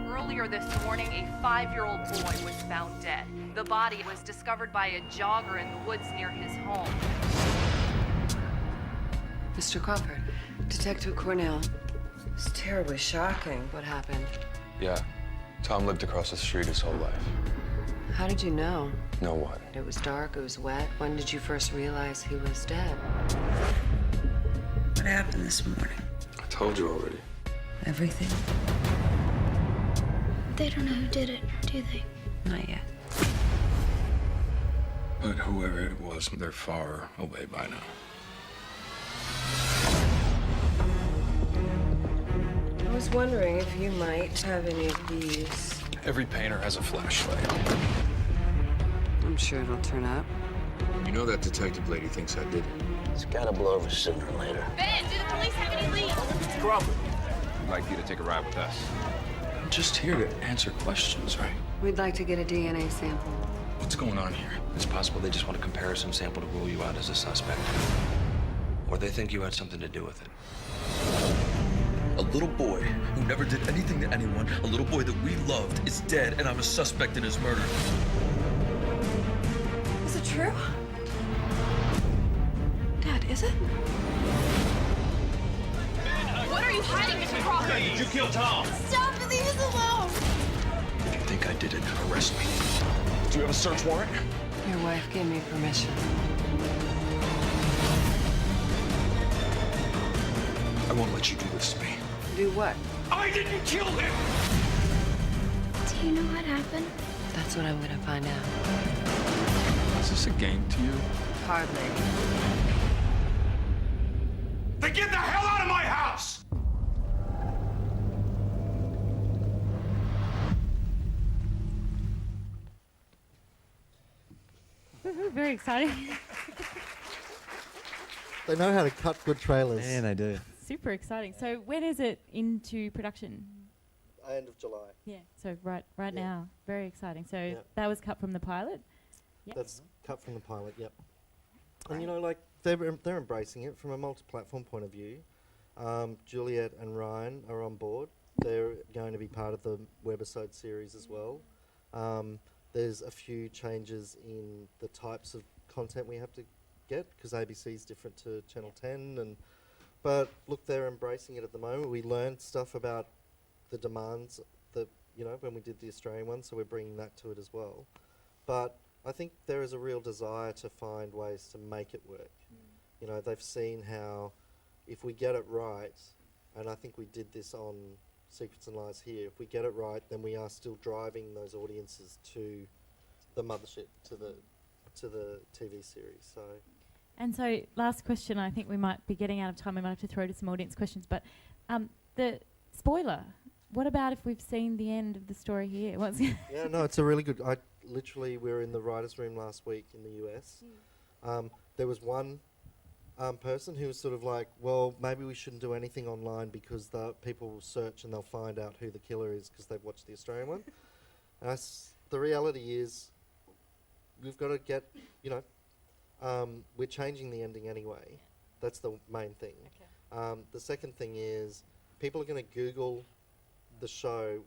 [SPEAKER 7] Earlier this morning, a 5-year-old boy was found dead. The body was discovered by a jogger in the woods near his home.
[SPEAKER 8] Mr. Crawford, Detective Cornell. It's terribly shocking what happened.
[SPEAKER 9] Yeah. Tom lived across the street his whole life.
[SPEAKER 8] How did you know?
[SPEAKER 9] Know what?
[SPEAKER 8] It was dark, it was wet. When did you first realize he was dead? What happened this morning?
[SPEAKER 9] I told you already.
[SPEAKER 8] Everything?
[SPEAKER 10] They don't know who did it, do they?
[SPEAKER 8] Not yet.
[SPEAKER 9] But whoever it was, they're far away by now.
[SPEAKER 8] I was wondering if you might have any of these.
[SPEAKER 9] Every painter has a flashlight.
[SPEAKER 8] I'm sure it'll turn up.
[SPEAKER 9] You know that detective lady thinks I did it.
[SPEAKER 5] It's gotta blow over sooner or later.
[SPEAKER 7] Ben, do the police have any leads?
[SPEAKER 9] Crawford. I'd like you to take a ride with us. I'm just here to answer questions, right?
[SPEAKER 8] We'd like to get a DNA sample.
[SPEAKER 9] What's going on here?
[SPEAKER 11] It's possible they just want a comparison sample to rule you out as a suspect. Or they think you had something to do with it.
[SPEAKER 12] A little boy who never did anything to anyone, a little boy that we loved, is dead, and I'm a suspect in his murder.
[SPEAKER 8] Is it true? Dad, is it?
[SPEAKER 7] What are you hiding, Mr. Crawford?
[SPEAKER 12] Did you kill Tom?
[SPEAKER 10] Stop and leave us alone!
[SPEAKER 11] If you think I did it, arrest me.
[SPEAKER 9] Do you have a search warrant?
[SPEAKER 8] Your wife gave me permission.
[SPEAKER 9] I won't let you do this to me.
[SPEAKER 8] Do what?
[SPEAKER 12] I didn't kill him!
[SPEAKER 10] Do you know what happened?
[SPEAKER 8] That's what I'm gonna find out.
[SPEAKER 9] Is this a game to you?
[SPEAKER 8] Hardly.
[SPEAKER 12] Then get the hell out of my house!
[SPEAKER 1] Woohoo, very exciting.
[SPEAKER 2] They know how to cut good trailers.
[SPEAKER 3] Yeah, they do.
[SPEAKER 1] Super exciting. So when is it into production?
[SPEAKER 2] End of July.
[SPEAKER 1] Yeah, so right
[SPEAKER 2] Yeah.
[SPEAKER 1] now. Very exciting. So
[SPEAKER 2] Yeah.
[SPEAKER 1] that was cut from the pilot? Yep.
[SPEAKER 2] That's cut from the pilot, yep. And you know, like, they're embracing it from a multi-platform point of view. Juliet and Ryan are on board. They're going to be part of the webisode series as well. There's a few changes in the types of content we have to get because ABC is different to Channel 10. But look, they're embracing it at the moment. We learned stuff about the demands that, you know, when we did the Australian one, so we're bringing that to it as well. But I think there is a real desire to find ways to make it work. You know, they've seen how if we get it right, and I think we did this on Secrets and Lies here, if we get it right, then we are still driving those audiences to the mothership, to the TV series. So.
[SPEAKER 1] And so, last question, I think we might be getting out of time. We might have to throw to some audience questions. But the spoiler, what about if we've seen the end of the story here?
[SPEAKER 2] Yeah, no, it's a really good... we were in the writer's room last week in the US. There was one person who was sort of like, well, maybe we shouldn't do anything online because the people will search and they'll find out who the killer is because they've watched the Australian one. And the reality is, we've got to get, we're changing the ending anyway. That's the main thing. Okay. The second thing is, people are going to Google the show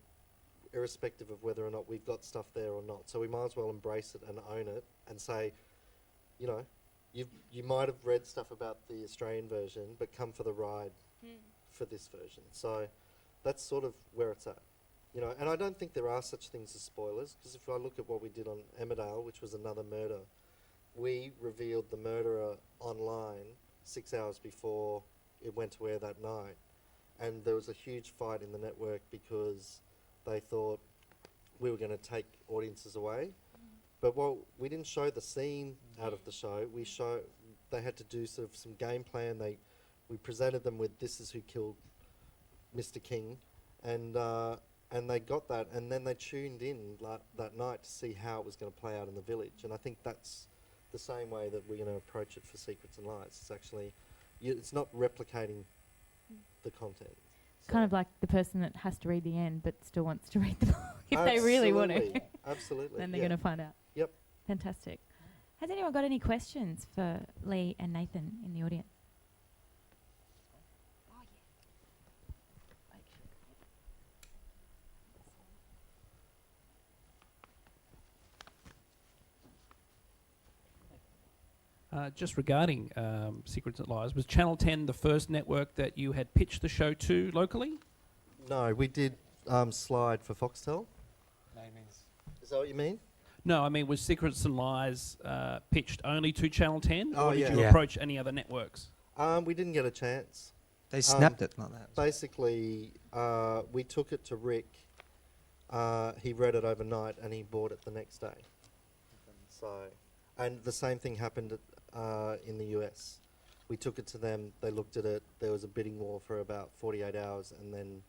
[SPEAKER 2] irrespective of whether or not we've got stuff there or not. So we might as well embrace it and own it and say, you might have read stuff about the Australian version, but come for the ride for this version. So that's sort of where it's at. And I don't think there are such things as spoilers, because if I look at what we did on Emmerdale, which was another murder, we revealed the murderer online 6 hours before it went to air that night. And there was a huge fight in the network because they thought we were going to take audiences away. But we didn't show the scene out of the show. They had to do sort of some game plan. We presented them with, this is who killed Mr. King, and they got that, and then they tuned in that night to see how it was going to play out in the village. And I think that's the same way that we're going to approach it for Secrets and Lies. It's actually, it's not replicating the content.
[SPEAKER 1] Kind of like the person that has to read the end but still wants to read the book if they really want to.
[SPEAKER 2] Absolutely.
[SPEAKER 1] Then they're going to find out.
[SPEAKER 2] Yep.
[SPEAKER 1] Fantastic. Has anyone got any questions for Lee and Nathan in the audience?
[SPEAKER 13] Just regarding Secrets and Lies, was Channel 10 the first network that you had pitched the show to locally?
[SPEAKER 2] No, we did Slide for Foxtel. Is that what you mean?
[SPEAKER 13] No, I mean, was Secrets and Lies pitched only to Channel 10, or did you
[SPEAKER 3] Yeah.
[SPEAKER 13] approach any other networks?
[SPEAKER 2] We didn't get a chance.
[SPEAKER 3] They snapped it like that.
[SPEAKER 2] Basically, we took it to Rick. He read it overnight and he bought it the next day. So, and the same thing happened in the US. We took it to them. They looked at it. There was a bidding war for about 48 hours, and then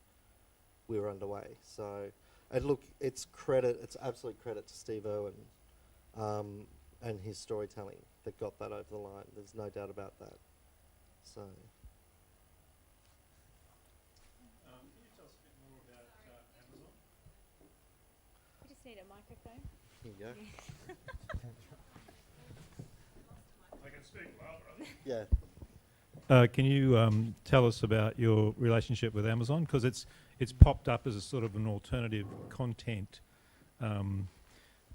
[SPEAKER 2] we were underway. So, and look, it's absolute credit to Steve Irwin and his storytelling that got that over the line. There's no doubt about that. So.
[SPEAKER 6] Can you tell us a bit more about Amazon?
[SPEAKER 1] We just need a microphone.
[SPEAKER 2] Here you go.
[SPEAKER 6] I can speak louder.
[SPEAKER 2] Yeah.
[SPEAKER 6] Can you tell us about your relationship with Amazon? Because it's popped up as a sort of an alternative content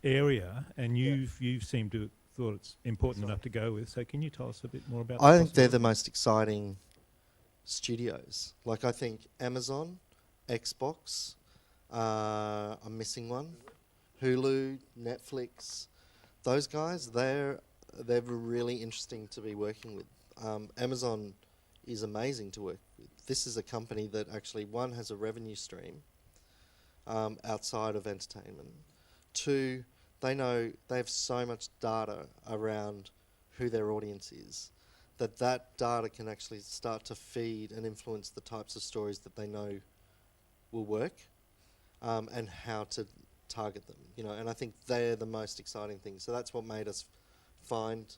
[SPEAKER 6] area, and you seem to have thought it's important enough to go with. So can you tell us a bit more about
[SPEAKER 2] I think they're the most exciting studios. Like, I think Amazon, Xbox, I'm missing one, Hulu, Netflix, those guys, they're really interesting to be working with. Amazon is amazing to work with. This is a company that actually, one, has a revenue stream outside of entertainment. Two, they have so much data around who their audience is that data can actually start to feed and influence the types of stories that they know will work and how to target them. And I think they're the most exciting thing. So that's what made us find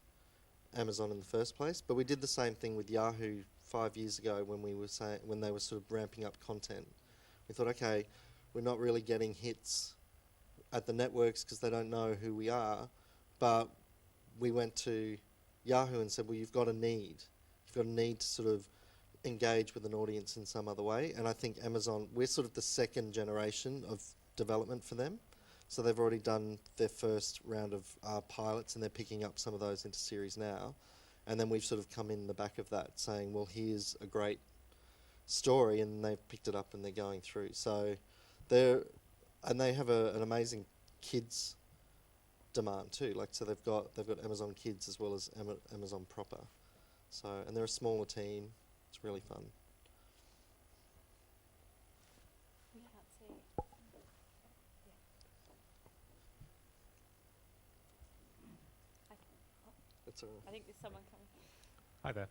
[SPEAKER 2] Amazon in the first place. But we did the same thing with Yahoo 5 years ago when they were sort of ramping up content. We thought, okay, we're not really getting hits at the networks because they don't know who we are, but we went to Yahoo and said, well, you've got a need. You've got a need to sort of engage with an audience in some other way. And I think Amazon, we're sort of the second generation of development for them. So they've already done their first round of pilots, and they're picking up some of those into series now. And then we've sort of come in the back of that saying, well, here's a great story, and they've picked it up and they're going through. So they have an amazing kids demand too. Like, so they've got Amazon Kids as well as Amazon proper. So, and they're a smaller team. It's really fun.
[SPEAKER 1] We can't see.
[SPEAKER 2] It's all right.
[SPEAKER 1] I think there's someone coming.
[SPEAKER 14] Hi there.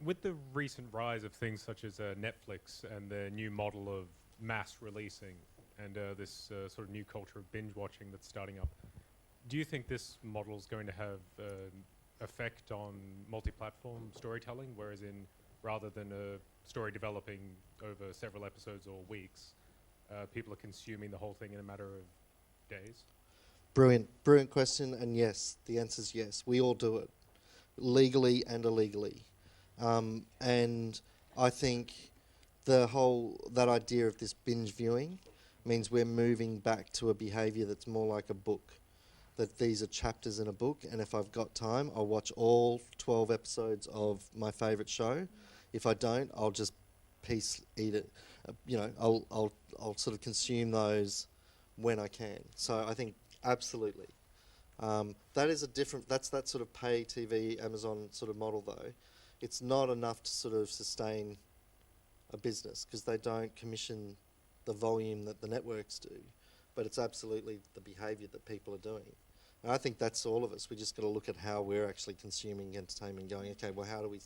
[SPEAKER 14] With the recent rise of things such as Netflix and the new model of mass releasing and this sort of new culture of binge watching that's starting up, do you think this model is going to have effect on multi-platform storytelling, whereas in rather than a story developing over several episodes or weeks, people are consuming the whole thing in a matter of days?
[SPEAKER 2] Brilliant question, and yes, the answer is yes. We all do it, legally and illegally. And I think that idea of this binge viewing means we're moving back to a behaviour that's more like a book, that these are chapters in a book, and if I've got time, I'll watch all 12 episodes of my favourite show. If I don't, I'll just eat it. I'll sort of consume those when I can. So I think absolutely. That is that's that sort of pay TV, Amazon sort of model though. It's not enough to sort of sustain a business because they don't commission the volume that the networks do, but it's absolutely the behaviour that people are doing. And I think that's all of us. We just got to look at how we're actually consuming entertainment, going, okay, well, how do we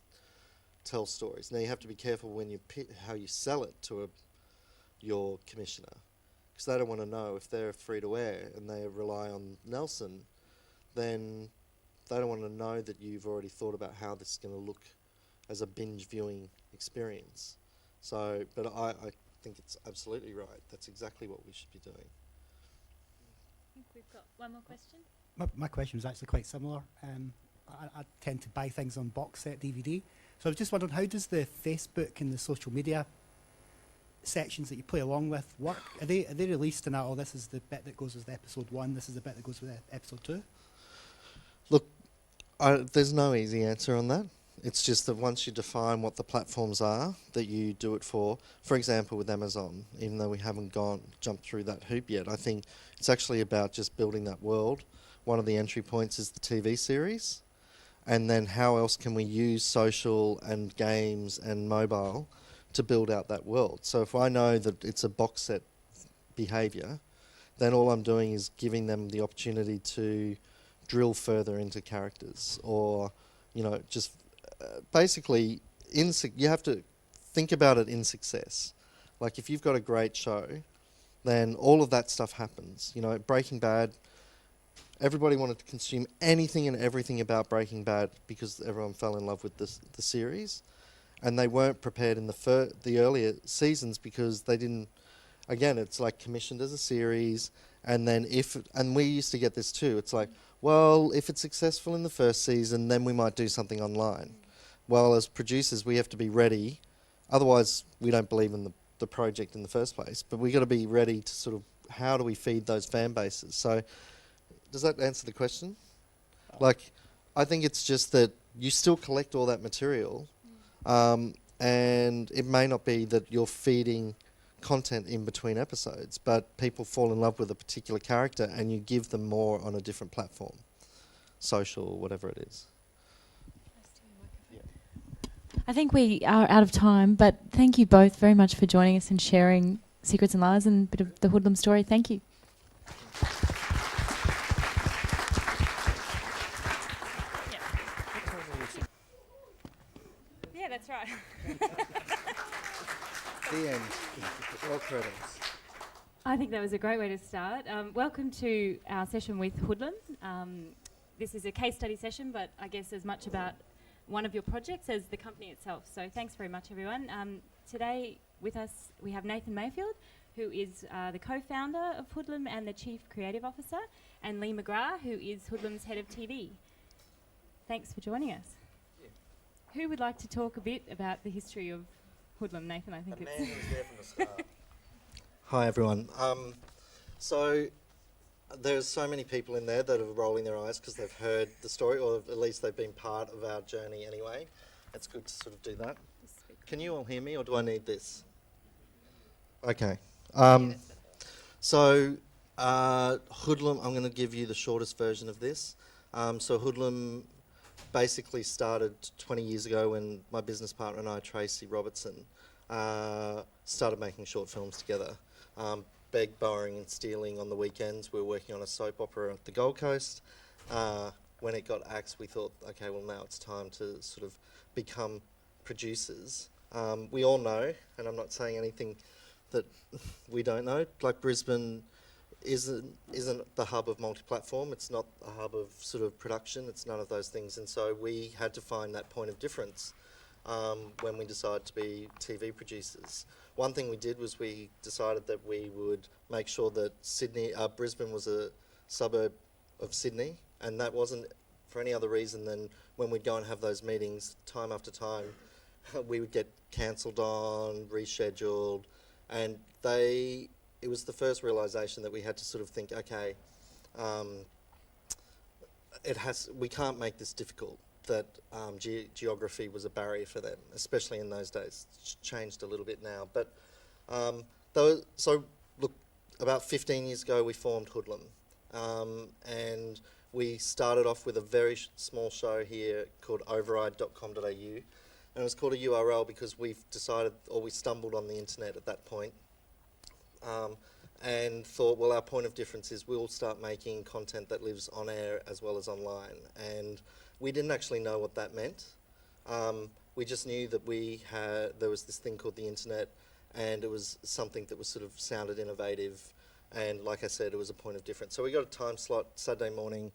[SPEAKER 2] tell stories? Now you have to be careful when you how you sell it to your commissioner, because they don't want to know if they're free to air and they rely on Nelson, then they don't want to know that you've already thought about how this is going to look as a binge viewing experience. So, but I think it's absolutely right. That's exactly what we should be doing.
[SPEAKER 1] I think we've got one more question.
[SPEAKER 15] My question was actually quite similar. I tend to buy things on box set DVD. So I was just wondering, how does the Facebook and the social media sections that you play along with work? Are they released in that, oh, this is the bit that goes with episode 1, this is the bit that goes with episode 2?
[SPEAKER 2] Look, there's no easy answer on that. It's just that once you define what the platforms are that you do it for example, with Amazon, even though we haven't jumped through that hoop yet, I think it's actually about just building that world. One of the entry points is the TV series, and then how else can we use social and games and mobile to build out that world. So if I know that it's a box set behaviour, then all I'm doing is giving them the opportunity to drill further into characters, or just basically you have to think about it in success. Like if you've got a great show, then all of that stuff happens. Breaking Bad, everybody wanted to consume anything and everything about Breaking Bad because everyone fell in love with the series, and they weren't prepared in the earlier seasons because they didn't. Again, it's like commissioned as a series, and then and we used to get this too. It's like, well, if it's successful in the first season, then we might do something online. Well, as producers, we have to be ready. Otherwise, we don't believe in the project in the first place. But we got to be ready to sort of, how do we feed those fan bases? So, does that answer the question? Like, I think it's just that you still collect all that material, and it may not be that you're feeding content in between episodes, but people fall in love with a particular character and you give them more on a different platform, social or whatever it is.
[SPEAKER 1] I think we are out of time, but thank you both very much for joining us and sharing Secrets and Lies and a bit of the Hoodlum story. Thank you. Yeah, that's right.
[SPEAKER 2] The end. All credits.
[SPEAKER 1] I think that was a great way to start. Welcome to our session with Hoodlum. This is a case study session, but I guess as much about one of your projects as the company itself. So thanks very much, everyone. Today with us we have Nathan Mayfield, who is the co-founder of Hoodlum and the Chief Creative Officer, and Lee McGrath, who is Hoodlum's Head of TV. Thanks for joining us. Yeah. Who would like to talk a bit about the history of Hoodlum? Nathan, I think
[SPEAKER 2] The
[SPEAKER 1] it's...
[SPEAKER 2] man who was there from the start. Hi, everyone. So there's so many people in there that are rolling their eyes because they've heard the story, or at least they've been part of our journey anyway. It's good to sort of do that. Can you all hear me, or do I need this? Okay. So Hoodlum, I'm going to give you the shortest version of this. So Hoodlum basically started 20 years ago when my business partner and I, Tracy Robertson, started making short films together. Beg, borrowing and stealing on the weekends. We were working on a soap opera at the Gold Coast. When it got axed, we thought, okay, well now it's time to sort of become producers. We all know, and I'm not saying anything that we don't know, like Brisbane isn't the hub of multi-platform. It's not a hub of sort of production. It's none of those things. And so we had to find that point of difference when we decided to be TV producers. One thing we did was we decided that we would make sure that Brisbane was a suburb of Sydney, and that wasn't for any other reason than when we'd go and have those meetings time after time, we would get cancelled on, rescheduled, and it was the first realisation that we had to sort of think, okay, we can't make this difficult, that geography was a barrier for them, especially in those days. It's changed a little bit now. But about 15 years ago we formed Hoodlum, and we started off with a very small show here called override.com.au, and it was called a URL because we stumbled on the internet at that point, and thought, well, our point of difference is we'll start making content that lives on air as well as online. And we didn't actually know what that meant. We just knew that there was this thing called the internet, and it was something that was sort of sounded innovative. And like I said, it was a point of difference. So we got a time slot Saturday morning.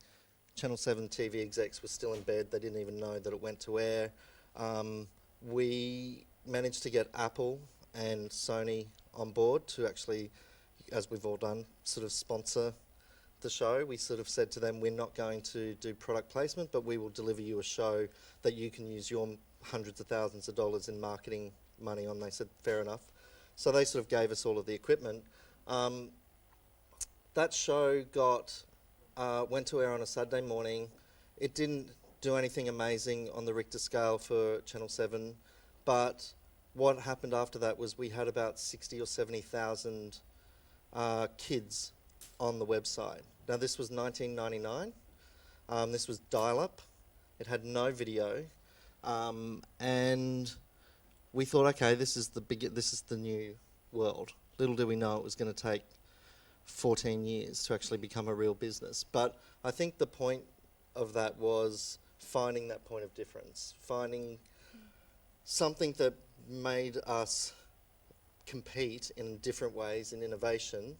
[SPEAKER 2] Channel 7 TV execs were still in bed. They didn't even know that it went to air. We managed to get Apple and Sony on board to actually, as we've all done, sort of sponsor the show. We sort of said to them, we're not going to do product placement, but we will deliver you a show that you can use your hundreds of thousands of dollars in marketing money on. They said, fair enough. So they sort of gave us all of the equipment. That show went to air on a Saturday morning. It didn't do anything amazing on the Richter scale for Channel 7, but what happened after that was we had about 60 or 70,000 kids on the website. Now this was 1999. This was dial-up. It had no video, and we thought, okay, this is the new world. Little did we know it was going to take 14 years to actually become a real business. But I think the point of that was finding that point of difference, finding something that made us compete in different ways in innovation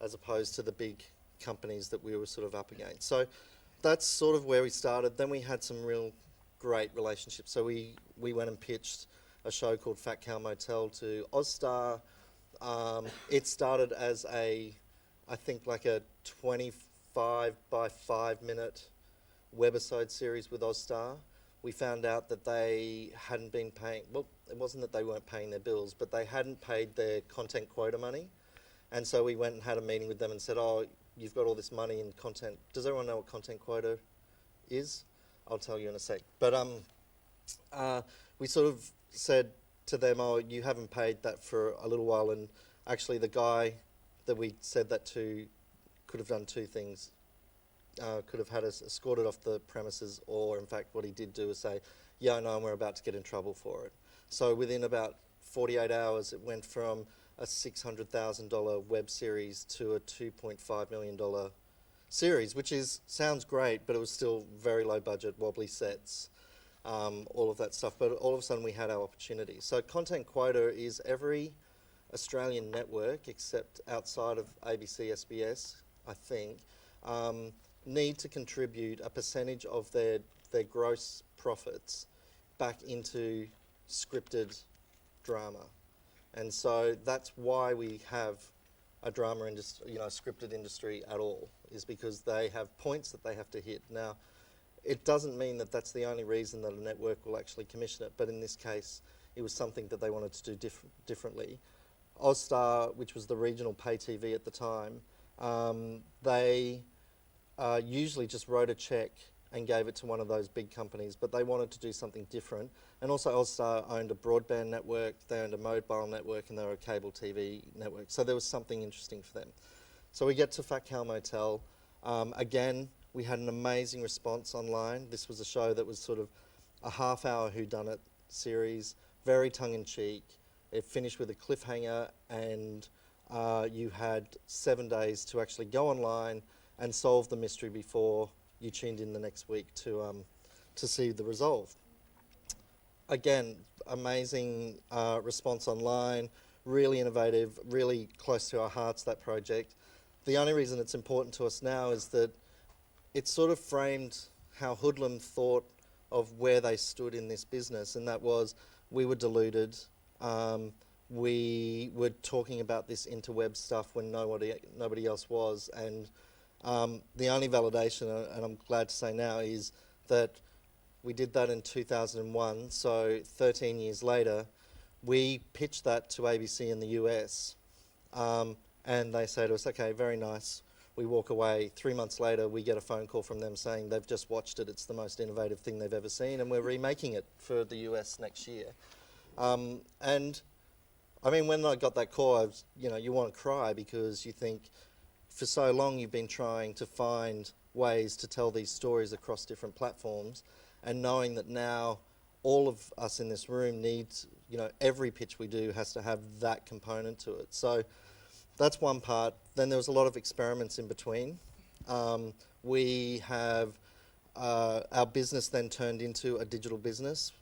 [SPEAKER 2] as opposed to the big companies that we were sort of up against. So that's sort of where we started. Then we had some real great relationships. So we went and pitched a show called Fat Cow Motel to Ozstar. It started as I think like a 25 by 5 minute webisode series with Ozstar. We found out that they hadn't been paying, well, it wasn't that they weren't paying their bills, but they hadn't paid their content quota money. And so we went and had a meeting with them and said, oh, you've got all this money in content. Does everyone know what content quota is? I'll tell you in a sec. But we sort of said to them, oh, you haven't paid that for a little while. And actually the guy that we said that to could have done two things. Could have had us escorted off the premises, or in fact what he did do was say, yeah, I know, and we're about to get in trouble for it. So within about 48 hours, it went from a $600,000 web series to a $2.5 million series, which sounds great, but it was still very low budget, wobbly sets, all of that stuff. But all of a sudden we had our opportunity. So content quota is every Australian network, except outside of ABC, SBS, I think, need to contribute a percentage of their gross profits back into scripted drama. And so that's why we have a drama industry, a scripted industry at all, is because they have points that they have to hit. Now, it doesn't mean that that's the only reason that a network will actually commission it, but in this case, it was something that they wanted to do differently. Ozstar, which was the regional pay TV at the time, they usually just wrote a check and gave it to one of those big companies, but they wanted to do something different. And also Ozstar owned a broadband network, they owned a mobile network, and they were a cable TV network. So there was something interesting for them. So we get to Fat Cow Motel. Again, We had an amazing response online. This was a show that was sort of a half-hour whodunit series, very tongue-in-cheek. It finished with a cliffhanger, and you had 7 days to actually go online and solve the mystery before you tuned in the next week to see the resolve. Again, amazing response online, really innovative, really close to our hearts, that project. The only reason it's important to us now is that it sort of framed how Hoodlum thought of where they stood in this business, and that was, we were deluded. We were talking about this interweb stuff when nobody else was, and the only validation, and I'm glad to say now, is that we did that in 2001, so 13 years later, we pitched that to ABC in the US, and they say to us, okay, very nice. We walk away. 3 months later, we get a phone call from them saying they've just watched it. It's the most innovative thing they've ever seen, and we're remaking it for the US next year. And I mean, when I got that call, I was, you want to cry, because you think for so long you've been trying to find ways to tell these stories across different platforms, and knowing that now all of us in this room needs, every pitch we do has to have that component to it. So that's one part. Then there was a lot of experiments in between. We have, our business then turned into a digital business.